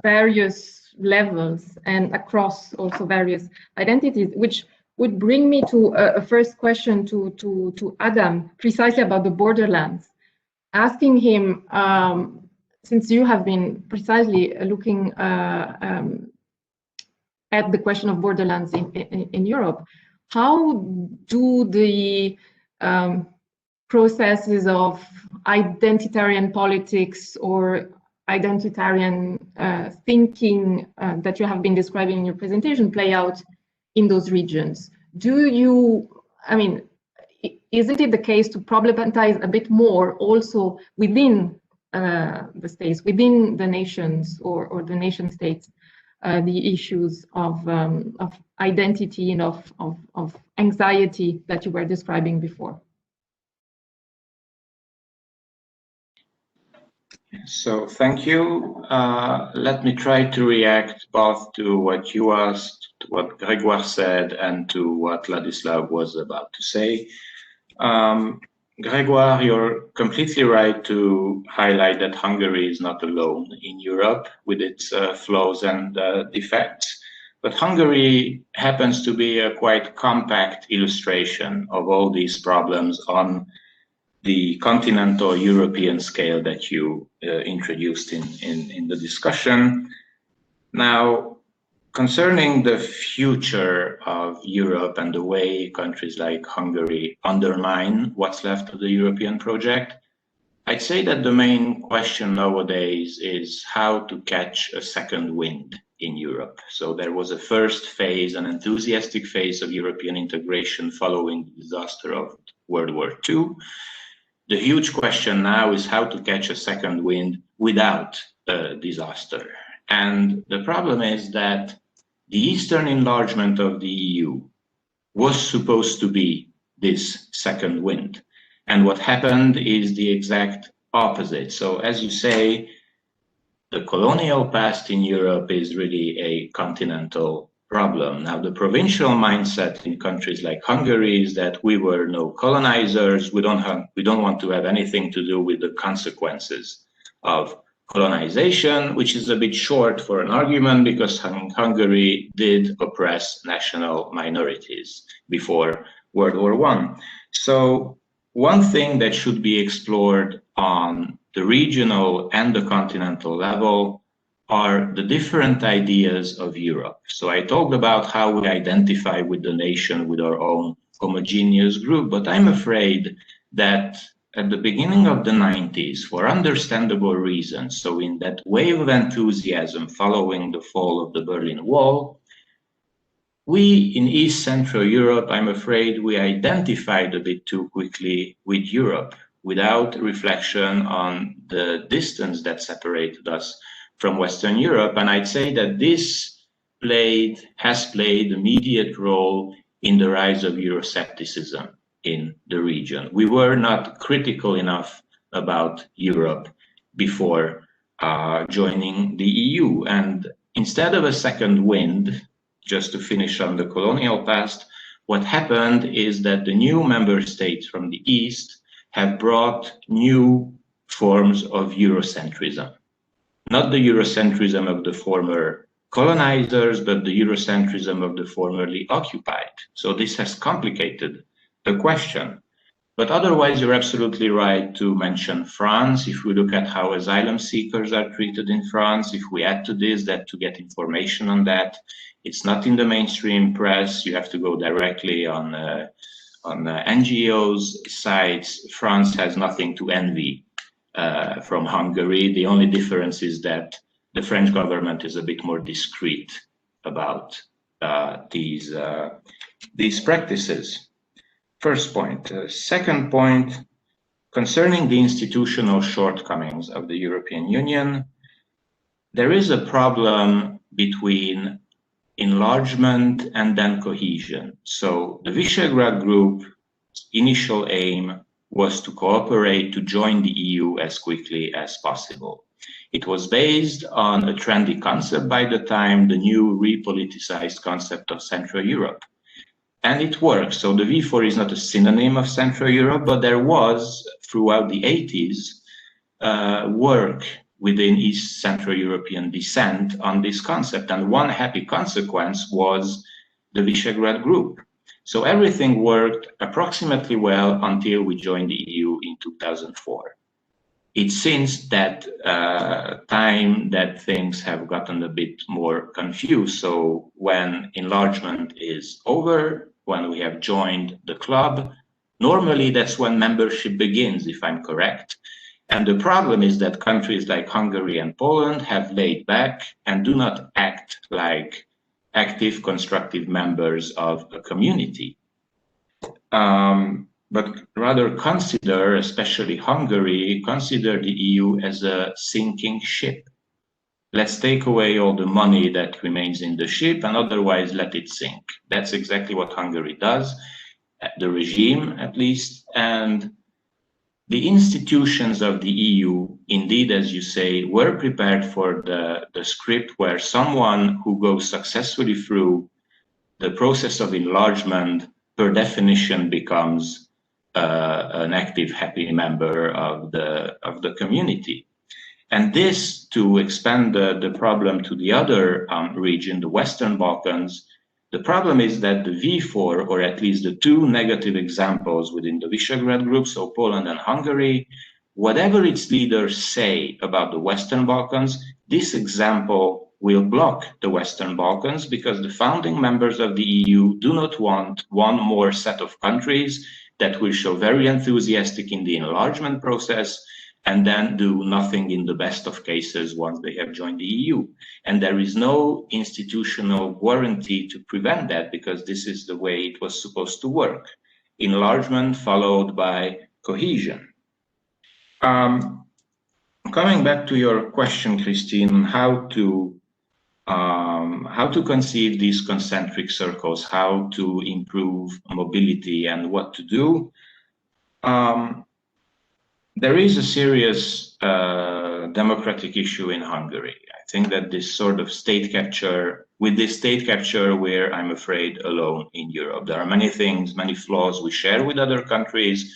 various levels and across also various identities, which would bring me to a first question to Adam, precisely about the borderlands, asking him, since you have been precisely looking at the question of borderlands in Europe, how do the processes of identitarian politics or identitarian thinking that you have been describing in your presentation play out in those regions? Do you, I mean, isn't it the case to problematize a bit more also within the states, within the nations or the nation states, the issues of identity and of anxiety that you were describing before? So thank you. Let me try to react both to what you asked, to what Grégoire said, and to what Ladislav was about to say. Grégoire, you're completely right to highlight that Hungary is not alone in Europe with its flaws and defects. But Hungary happens to be a quite compact illustration of all these problems on the continental European scale that you introduced in the discussion. Now, concerning the future of Europe and the way countries like Hungary undermine what's left of the European project, I'd say that the main question nowadays is how to catch a second wind in Europe. So there was a first phase, an enthusiastic phase of European integration following the disaster of World War II. The huge question now is how to catch a second wind without a disaster. And the problem is that the Eastern enlargement of the EU was supposed to be this second wind. And what happened is the exact opposite. So as you say, the colonial past in Europe is really a continental problem. Now, the provincial mindset in countries like Hungary is that we were no colonizers. We don't want to have anything to do with the consequences of colonization, which is a bit short for an argument because Hungary did oppress national minorities before World War I. So one thing that should be explored on the regional and the continental level are the different ideas of Europe. So I talked about how we identify with the nation, with our own homogeneous group, but I'm afraid that at the beginning of the 90s, for understandable reasons, so in that wave of enthusiasm following the fall of the Berlin Wall, we in East Central Europe, I'm afraid we identified a bit too quickly with Europe without reflection on the distance that separated us from Western Europe. And I'd say that this has played an immediate role in the rise of Euroscepticism in the region. We were not critical enough about Europe before joining the EU. And instead of a second wind, just to finish on the colonial past, what happened is that the new member states from the East have brought new forms of Eurocentrism. Not the Eurocentrism of the former colonizers, but the Eurocentrism of the formerly occupied. So this has complicated the question. But otherwise, you're absolutely right to mention France. If we look at how asylum seekers are treated in France, if we add to this that to get information on that, it's not in the mainstream press. You have to go directly on NGOs' sites. France has nothing to envy from Hungary. The only difference is that the French government is a bit more discreet about these practices. First point. Second point, concerning the institutional shortcomings of the European Union, there is a problem between enlargement and then cohesion. So the Visegrad Group initial aim was to cooperate to join the EU as quickly as possible. It was based on a trendy concept by the time, the new repoliticized concept of Central Europe. And it works. So the V4 is not a synonym of Central Europe, but there was, throughout the 80s, work within East Central European descent on this concept. And one happy consequence was the Visegrad Group. So everything worked approximately well until we joined the EU in 2004. It's since that time that things have gotten a bit more confused. So when enlargement is over, when we have joined the club, normally that's when membership begins, if I'm correct. And the problem is that countries like Hungary and Poland have laid back and do not act like active, constructive members of a community. But rather consider, especially Hungary, consider the EU as a sinking ship. Let's take away all the money that remains in the ship and otherwise let it sink. That's exactly what Hungary does, the regime at least. And the institutions of the EU, indeed, as you say, were prepared for the script where someone who goes successfully through the process of enlargement, per definition, becomes an active, happy member of the community. And this, to expand the problem to the other region, the Western Balkans, the problem is that the V4, or at least the two negative examples within the Visegrad Group, so Poland and Hungary, whatever its leaders say about the Western Balkans, this example will block the Western Balkans because the founding members of the EU do not want one more set of countries that will show very enthusiastic in the enlargement process and then do nothing in the best of cases once they have joined the EU. And there is no institutional guarantee to prevent that because this is the way it was supposed to work. Enlargement followed by cohesion. Coming back to your question, Christine, how to conceive these concentric circles, how to improve mobility and what to do. There is a serious democratic issue in Hungary. I think that this sort of state capture, with this state capture, we're, I'm afraid, alone in Europe. There are many things, many flaws we share with other countries,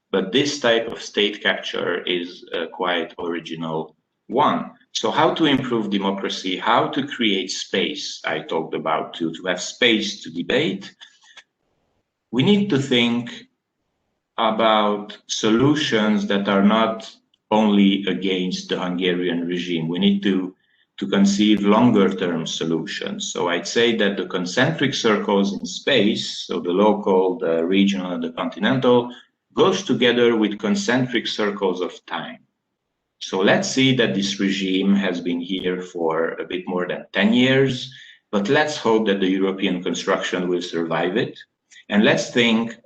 but this type of state capture is a quite original one. So how to improve democracy, how to create space, I talked about, to have space to debate. We need to think about solutions that are not only against the Hungarian regime. We need to conceive longer-term solutions. So I'd say that the concentric circles in space, so the local, the regional, and the continental, goes together with concentric circles of time. So let's see that this regime has been here for a bit more than 10 years, but let's hope that the European construction will survive it. And let's think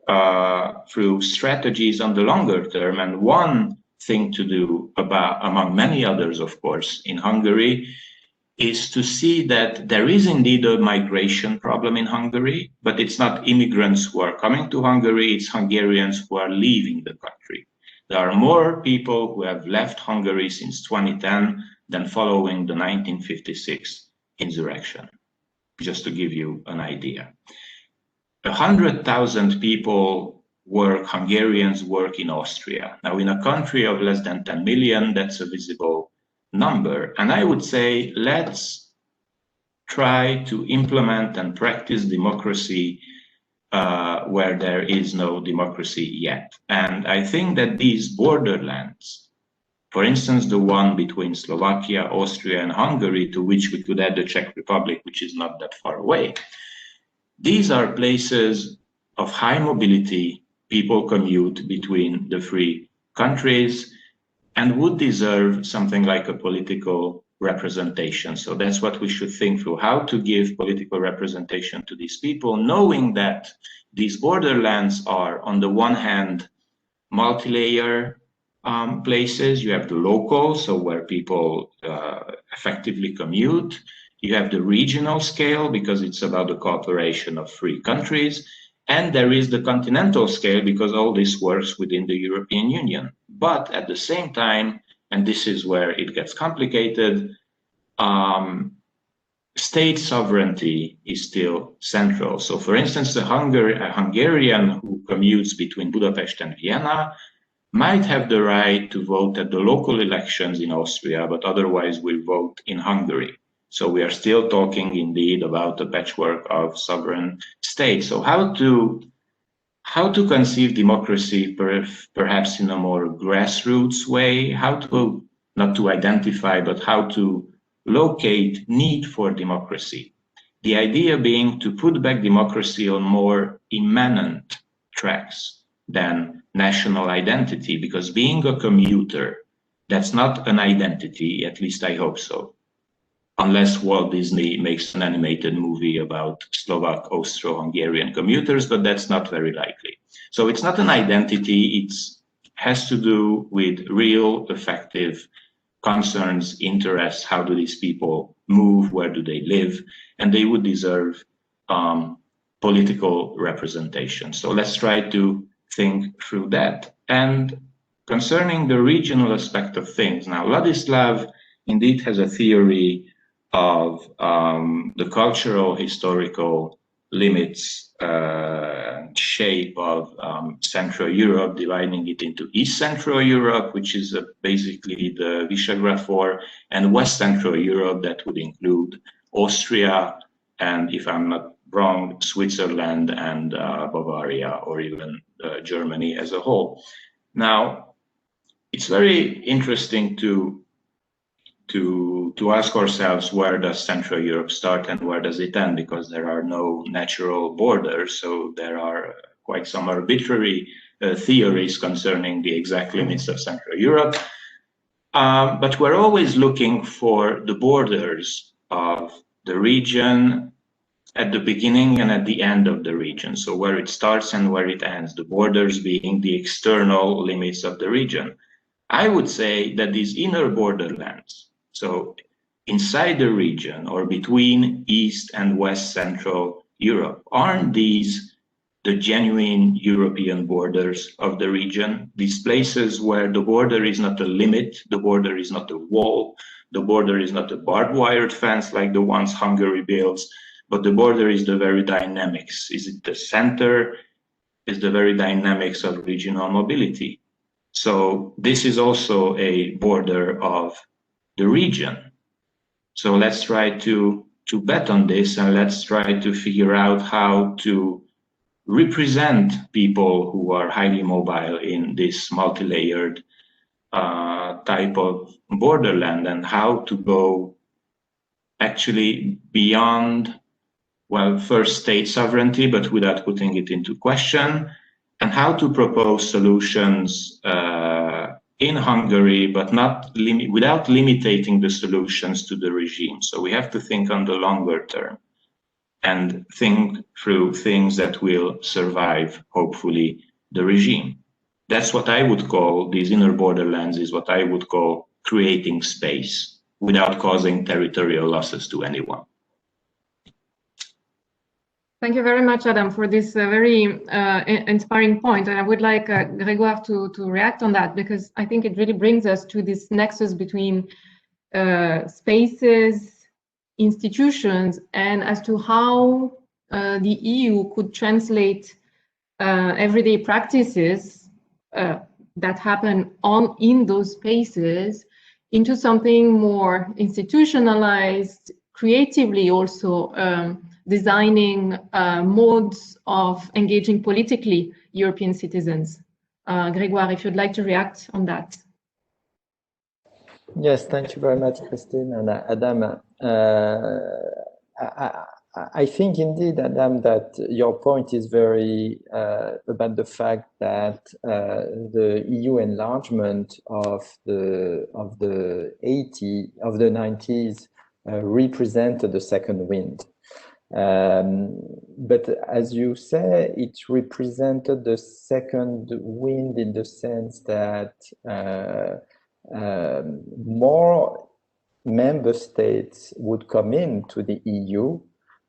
through strategies on the longer term. And one thing to do, among many others, of course, in Hungary, is to see that there is indeed a migration problem in Hungary, but it's not immigrants who are coming to Hungary, it's Hungarians who are leaving the country. There are more people who have left Hungary since 2010 than following the 1956 insurrection, just to give you an idea. 100,000 people work, Hungarians work in Austria. Now, in a country of less than 10 million, that's a visible number. And I would say, let's try to implement and practice democracy where there is no democracy yet. And I think that these borderlands, for instance, the one between Slovakia, Austria, and Hungary, to which we could add the Czech Republic, which is not that far away, these are places of high mobility. People commute between the three countries and would deserve something like a political representation. So that's what we should think through, how to give political representation to these people, knowing that these borderlands are, on the one hand, multi-layer places. You have the local, so where people effectively commute. You have the regional scale, because it's about the cooperation of three countries. And there is the continental scale, because all this works within the European Union. But at the same time, and this is where it gets complicated, state sovereignty is still central. So for instance, a Hungarian who commutes between Budapest and Vienna might have the right to vote at the local elections in Austria, but otherwise will vote in Hungary. So we are still talking indeed about a patchwork of sovereign states. So how to conceive democracy perhaps in a more grassroots way, how to, not to identify, but how to locate need for democracy. The idea being to put back democracy on more immanent tracks than national identity, because being a commuter, that's not an identity, at least I hope so. Unless Walt Disney makes an animated movie about Slovak, Austro-Hungarian commuters, but that's not very likely. So it's not an identity, it has to do with real, effective concerns, interests, how do these people move, where do they live, and they would deserve political representation. So let's try to think through that. And concerning the regional aspect of things, now Ladislav indeed has a theory of the cultural, historical limits, shape of Central Europe, dividing it into East Central Europe, which is basically the Visegrad 4, and West Central Europe, that would include Austria, and if I'm not wrong, Switzerland and Bavaria, or even Germany as a whole. Now, it's very interesting to ask ourselves, where does Central Europe start and where does it end? Because there are no natural borders, so there are quite some arbitrary theories concerning the exact limits of Central Europe. But we're always looking for the borders of the region at the beginning and at the end of the region. So where it starts and where it ends, the borders being the external limits of the region. I would say that these inner borderlands, so inside the region or between East and West Central Europe, aren't these the genuine European borders of the region? These places where the border is not a limit, the border is not a wall, the border is not a barbed wire fence like the ones Hungary builds, but the border is the very dynamics. Is it the center? Is the very dynamics of regional mobility? So this is also a border of the region. So let's try to bet on this, and let's try to figure out how to represent people who are highly mobile in this multi-layered type of borderland, and how to go actually beyond, well, first state sovereignty, but without putting it into question, and how to propose solutions in Hungary, but not without limiting the solutions to the regime. So we have to think on the longer term and think through things that will survive, hopefully, the regime. That's what I would call, these inner borderlands is what I would call creating space without causing territorial losses to anyone. Thank you very much, Adam, for this very inspiring point. And I would like Grégoire to react on that, because I think it really brings us to this nexus between spaces, institutions, and as to how the EU could translate everyday practices that happen in those spaces into something more institutionalized, creatively also designing modes of engaging politically European citizens. Grégoire, if you'd like to react on that. Yes, thank you very much, Christine and Adam. I think indeed, Adam, that your point is very about the fact that the EU enlargement of the 90s represented the second wind. But as you say, it represented the second wind in the sense that more member states would come into the EU,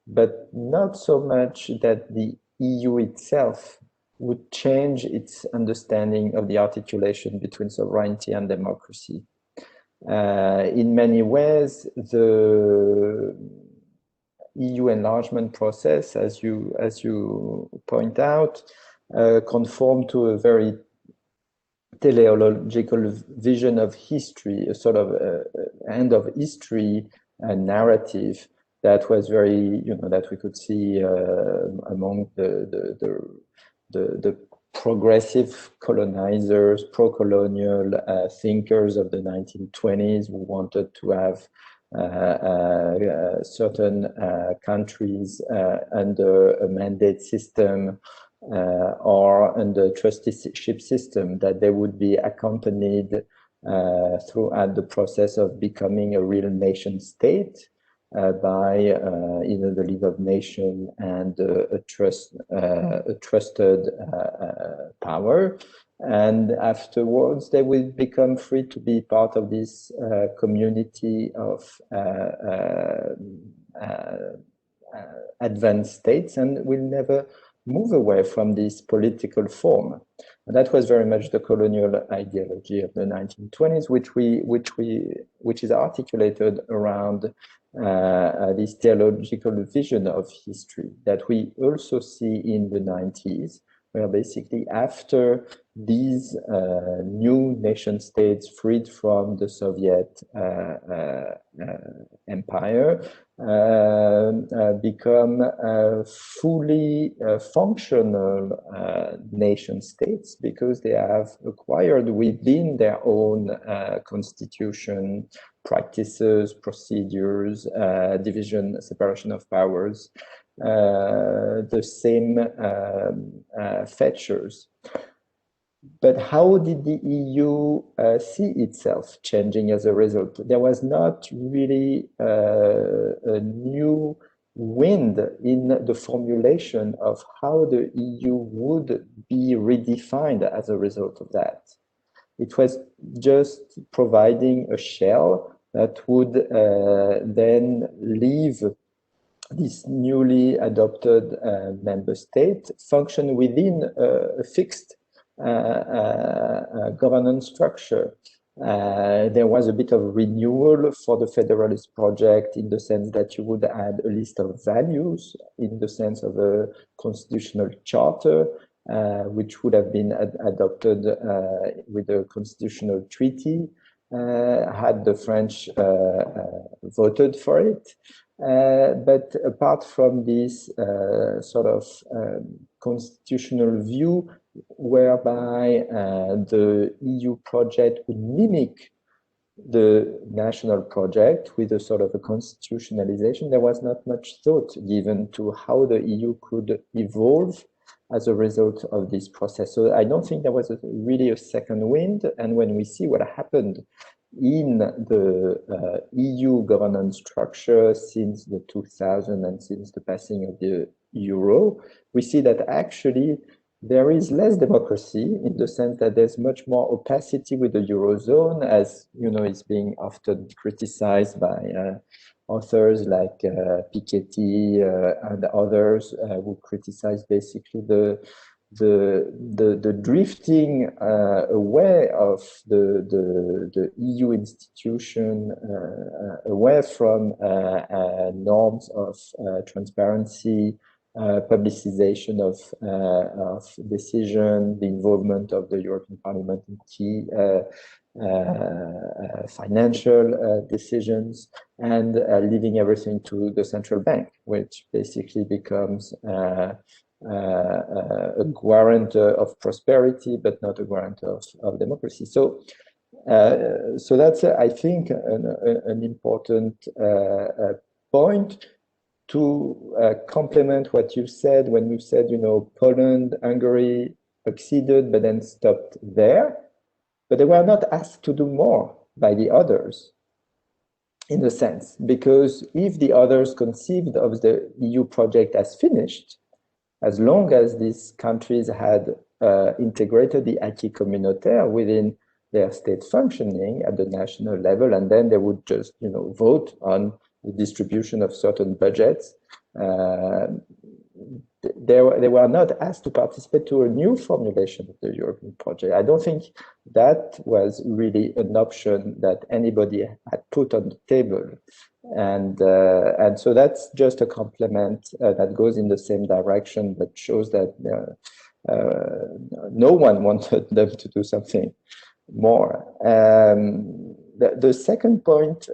but not so much that the EU itself would change its understanding of the articulation between sovereignty and democracy. In many ways, the EU enlargement process, as you point out, conformed to a very teleological vision of history, a sort of end of history narrative that was very, that we could see among the progressive colonizers, pro-colonial thinkers of the 1920s who wanted to have certain countries under a mandate system or under trusteeship system, that they would be accompanied throughout the process of becoming a real nation state by either the League of Nations and a trusted power. And afterwards, they will become free to be part of this community of advanced states, and will never move away from this political form. And that was very much the colonial ideology of the 1920s, which is articulated around this theological vision of history that we also see in the 90s, where basically after these new nation states freed from the Soviet empire become fully functional nation states, because they have acquired within their own constitution practices, procedures, division, separation of powers, the same features. But how did the EU see itself changing as a result? There was not really a new wind in the formulation of how the EU would be redefined as a result of that. It was just providing a shell that would then leave this newly adopted member state function within a fixed governance structure. There was a bit of renewal for the federalist project, in the sense that you would add a list of values, in the sense of a constitutional charter, which would have been adopted with a constitutional treaty, had the French voted for it. But apart from this sort of constitutional view, whereby the EU project would mimic the national project with a sort of a constitutionalization, there was not much thought given to how the EU could evolve as a result of this process. So I don't think there was really a second wind. And when we see what happened in the EU governance structure since the 2000 and since the passing of the euro, we see that actually there is less democracy, in the sense that there's much more opacity with the Eurozone, as you know, it's being often criticized by authors like Piketty and others who criticize basically the drifting away of the EU institution, away from norms of transparency, publicization of decision, the involvement of the European Parliament in key financial decisions, and leaving everything to the central bank, which basically becomes a guarantor of prosperity, but not a guarantor of democracy. So that's, I think, an important point to complement what you said when you said, Poland, Hungary succeeded, but then stopped there. But they were not asked to do more by the others, in a sense, because if the others conceived of the EU project as finished, as long as these countries had integrated the acquis communautaire within their state functioning at the national level, and then they would just, vote on the distribution of certain budgets, they were not asked to participate to a new formulation of the European project. I don't think that was really an option that anybody had put on the table. And so that's just a complement that goes in the same direction, but shows that no one wanted them to do something more. The second point,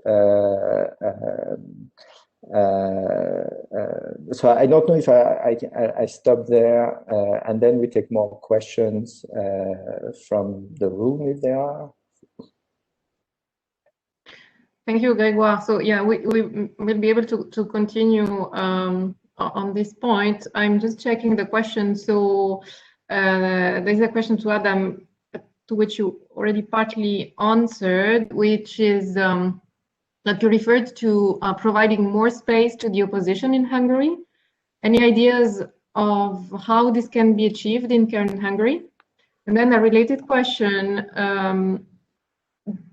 so I don't know if I stop there, and then we take more questions from the room if there are. Thank you, Grégoire. So yeah, we will be able to continue on this point. I'm just checking the question. So there's a question to Adam, to which you already partly answered, which is that you referred to providing more space to the opposition in Hungary. Any ideas of how this can be achieved in current Hungary? And then a related question,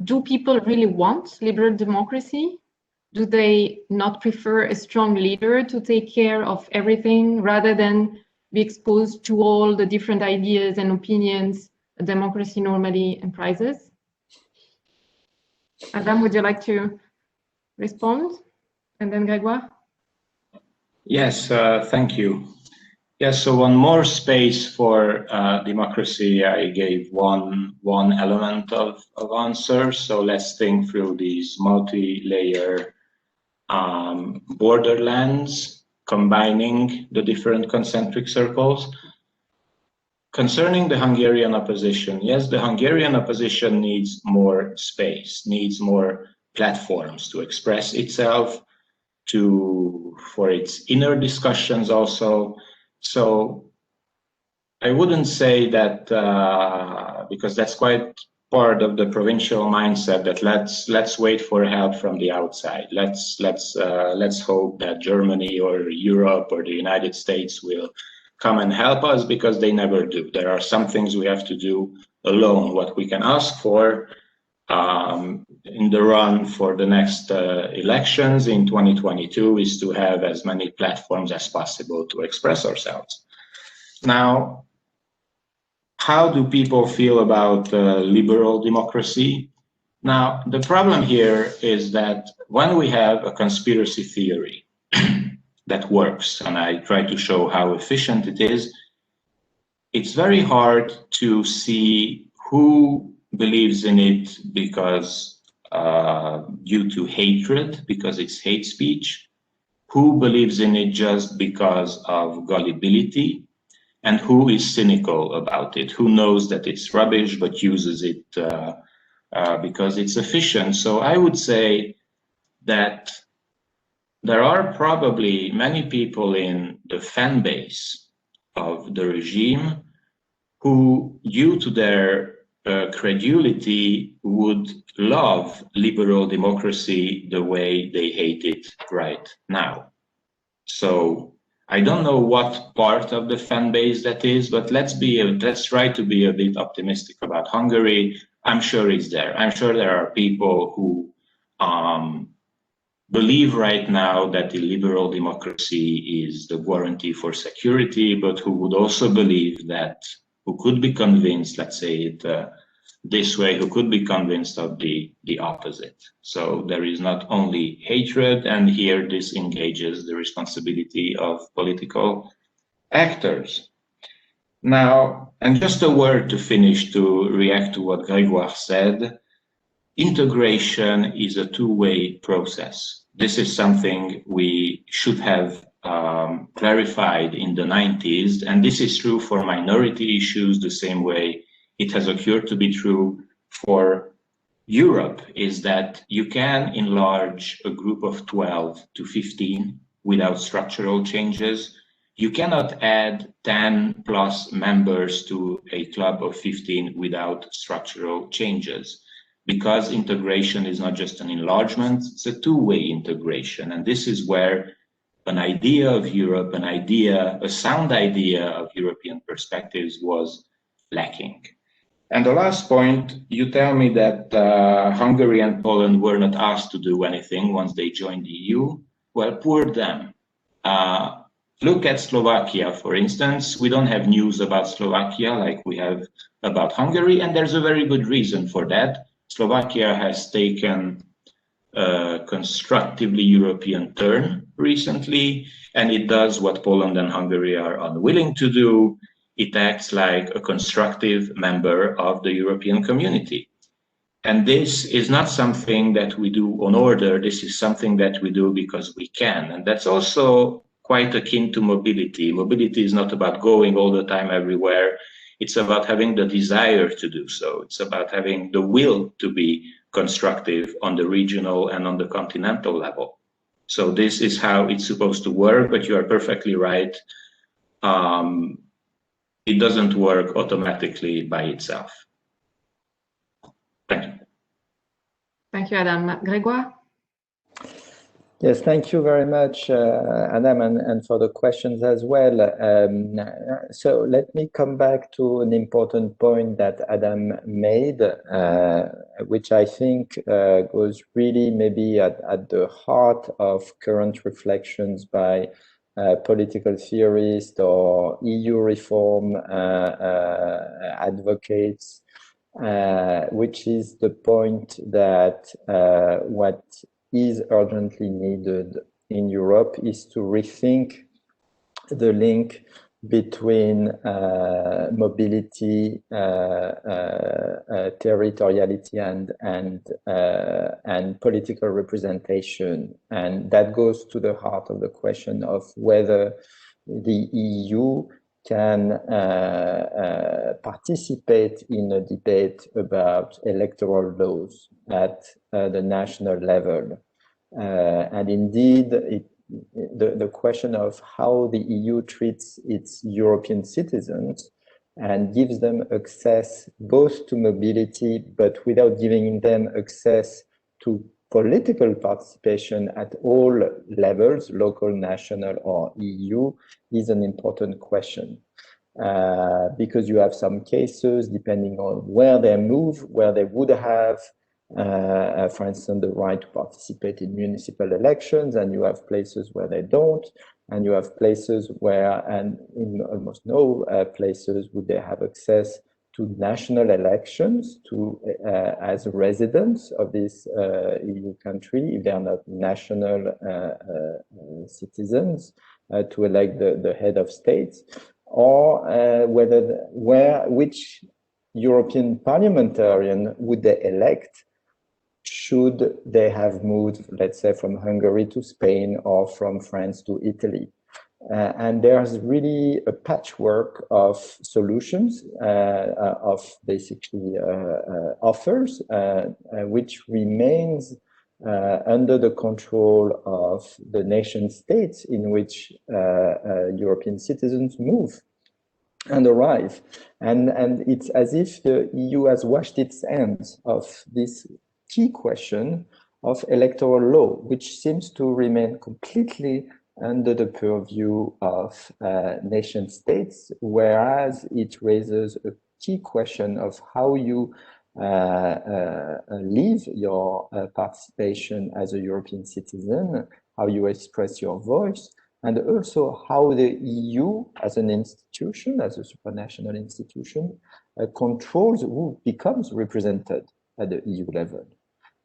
do people really want liberal democracy? Do they not prefer a strong leader to take care of everything rather than be exposed to all the different ideas and opinions a democracy normally comprises? Adam, would you like to respond? And then Grégoire? Yes, thank you. Yes, so on more space for democracy, I gave one element of answer. So let's think through these multi-layer borderlands, combining the different concentric circles. Concerning the Hungarian opposition, yes, the Hungarian opposition needs more space, needs more platforms to express itself, for its inner discussions also. So I wouldn't say that because that's quite part of the provincial mindset that let's wait for help from the outside. Let's hope that Germany or Europe or the United States will come and help us, because they never do. There are some things we have to do alone. What we can ask for in the run for the next elections in 2022 is to have as many platforms as possible to express ourselves. Now, how do people feel about liberal democracy? Now, the problem here is that when we have a conspiracy theory that works, and I try to show how efficient it is, it's very hard to see who believes in it because due to hatred, because it's hate speech, who believes in it just because of gullibility, and who is cynical about it, who knows that it's rubbish but uses it because it's efficient. So I would say that there are probably many people in the fan base of the regime who, due to their credulity, would love liberal democracy the way they hate it right now. So I don't know what part of the fan base that is, but let's try to be a bit optimistic about Hungary. I'm sure it's there. I'm sure there are people who believe right now that the liberal democracy is the guarantee for security, but who would also believe that, who could be convinced, let's say it this way, who could be convinced of the opposite. So there is not only hatred, and here this engages the responsibility of political actors. Now, and just a word to finish to react to what Grégoire said, integration is a two-way process. This is something we should have clarified in the 90s, and this is true for minority issues the same way it has occurred to be true for Europe, is that you can enlarge a group of 12 to 15 without structural changes. You cannot add 10 plus members to a club of 15 without structural changes, because integration is not just an enlargement, it's a two-way integration. And this is where an idea of Europe, a sound idea of European perspectives was lacking. And the last point, you tell me that Hungary and Poland were not asked to do anything once they joined the EU. Well, poor them. Look at Slovakia, for instance. We don't have news about Slovakia like we have about Hungary, and there's a very good reason for that. Slovakia has taken a constructively European turn recently, and it does what Poland and Hungary are unwilling to do. it acts like a constructive member of the European community. And this is not something that we do on order. This is something that we do because we can. And that's also quite akin to mobility. Mobility is not about going all the time everywhere. It's about having the desire to do so. It's about having the will to be constructive on the regional and on the continental level. So this is how it's supposed to work, but you are perfectly right. It doesn't work automatically by itself. Thank you. Thank you, Adam. Grégoire? Yes, thank you very much, Adam, and for the questions as well. So let me come back to an important point that Adam made, which I think goes really maybe at the heart of current reflections by political theorists or EU reform advocates, which is the point that what is urgently needed in Europe is to rethink the link between mobility, territoriality, and political representation. And that goes to the heart of the question of whether the EU can participate in a debate about electoral laws at the national level. And indeed, the question of how the EU treats its European citizens and gives them access both to mobility, but without giving them access to political participation at all levels, local, national, or EU, is an important question. Because you have some cases, depending on where they move, where they would have, for instance, the right to participate in municipal elections, and you have places where they don't, and you have places where, and in almost no places, would they have access to national elections to as residents of this EU country, if they are not national citizens, to elect the head of state, or which European parliamentarian would they elect should they have moved, let's say, from Hungary to Spain or from France to Italy. And there's really a patchwork of solutions, of basically offers, which remains under the control of the nation states in which European citizens move and arrive. And it's as if the EU has washed its hands of this key question of electoral law, which seems to remain completely under the purview of nation states, whereas it raises a key question of how you live your participation as a European citizen, how you express your voice, and also how the EU as an institution, as a supranational institution, controls who becomes represented at the EU level.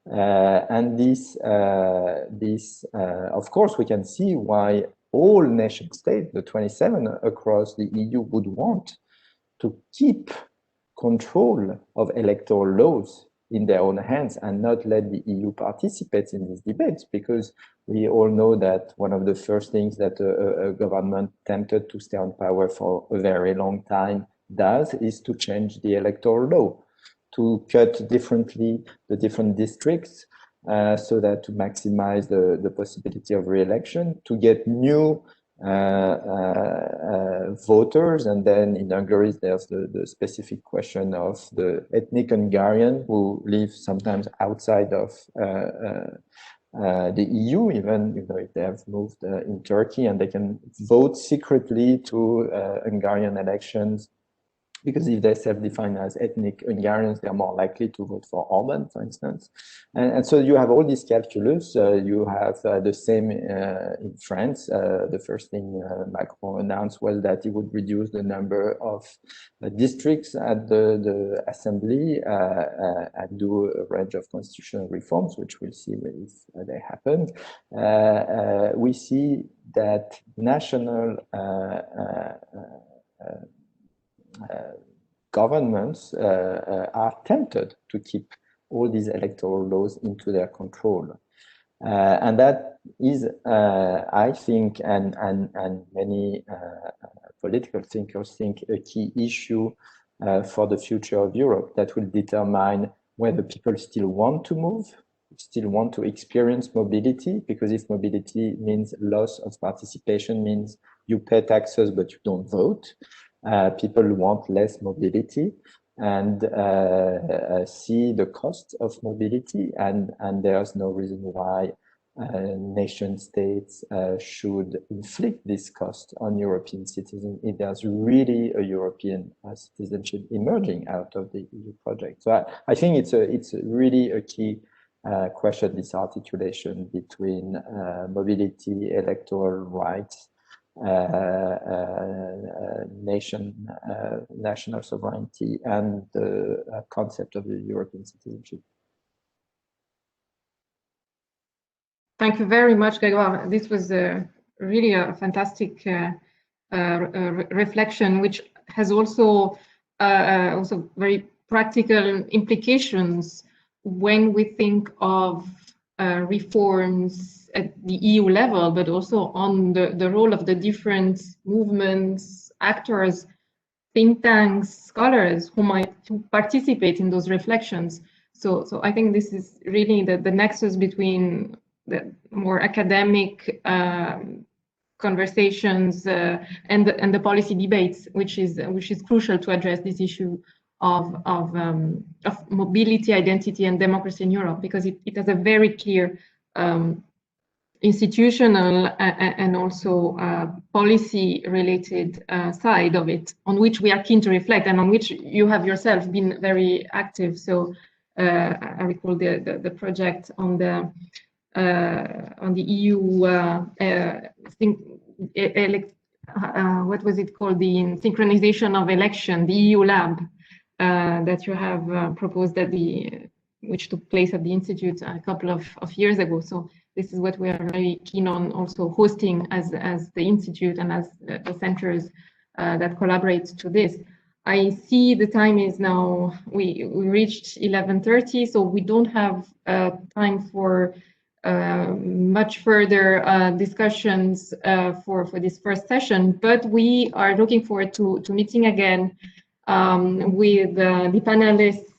And this, of course, we can see why all nation states, the 27 across the EU, would want to keep control of electoral laws in their own hands and not let the EU participate in these debates, because we all know that one of the first things that a government tempted to stay on power for a very long time does is to change the electoral law, to cut differently the different districts so that to maximize the possibility of re-election, to get new voters. And then in Hungary, there's the specific question of the ethnic Hungarian who live sometimes outside of the EU, even if they have moved in Turkey, and they can vote secretly to Hungarian elections, because if they self-define as ethnic Hungarians, they are more likely to vote for Orban, for instance. And so you have all these calculus. You have the same in France. The first thing Macron announced was that he would reduce the number of districts at the assembly and do a range of constitutional reforms, which we'll see if they happen. We see that national governments are tempted to keep all these electoral laws into their control. And that is, I think, and many political thinkers think, a key issue for the future of Europe that will determine whether people still want to move, still want to experience mobility, because if mobility means loss of participation, means you pay taxes but you don't vote. People want less mobility and see the cost of mobility, and there's no reason why nation states should inflict this cost on European citizens if there's really a European citizenship emerging out of the EU project. So I think it's really a key question, this articulation between mobility, electoral rights, national sovereignty, and the concept of the European citizenship. Thank you very much, Grégoire. This was really a fantastic reflection, which has also very practical implications when we think of reforms at the EU level, but also on the role of the different movements, actors, think tanks, scholars who might participate in those reflections. So I think this is really the nexus between the more academic conversations and the policy debates, which is crucial to address this issue of mobility, identity, and democracy in Europe, because it has a very clear institutional and also policy-related side of it, on which we are keen to reflect, and on which you have yourself been very active. So I recall the project on the EU what was it called, the synchronization of election, the EU lab that you have proposed at which took place at the Institute a couple of years ago. So this is what we are very keen on also hosting as the Institute and as the centers that collaborate to this. I see the time is now, we reached 11:30, so we don't have time for much further discussions for this first session, but we are looking forward to meeting again with the panelists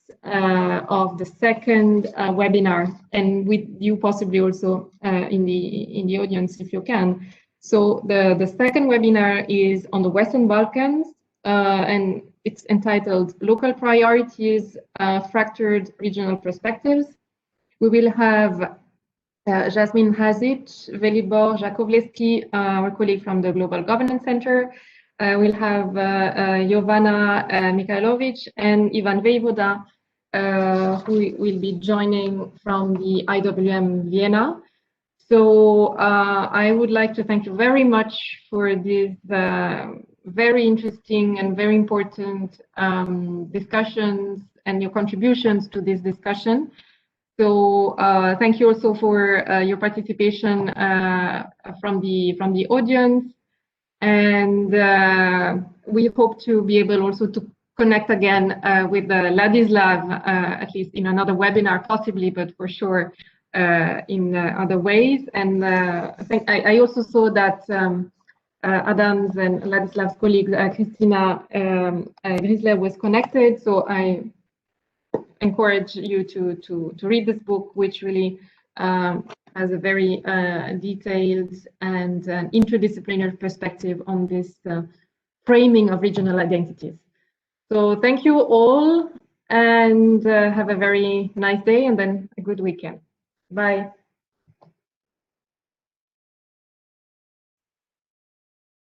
of the second webinar, and with you possibly also in the audience if you can. So the second webinar is on the Western Balkans, and it's entitled Local Priorities, Fractured Regional Perspectives. We will have Jasmine Hazic, Velibor Jakovleski, our colleague from the Global Governance Centre. We'll have Jovana Mikhailovic and Ivan Vejvoda, who will be joining from the IWM Vienna. So I would like to thank you very much for this very interesting and very important discussions and your contributions to this discussion. So thank you also for your participation from the audience, and we hope to be able also to connect again with Ladislav, at least in another webinar possibly, but for sure in other ways. And I also saw that Adam's and Ladislav's colleague Kristina Grisler was connected, so I encourage you to read this book, which really has a very detailed and interdisciplinary perspective on this framing of regional identities. So thank you all, and have a very nice day and then a good weekend. Bye.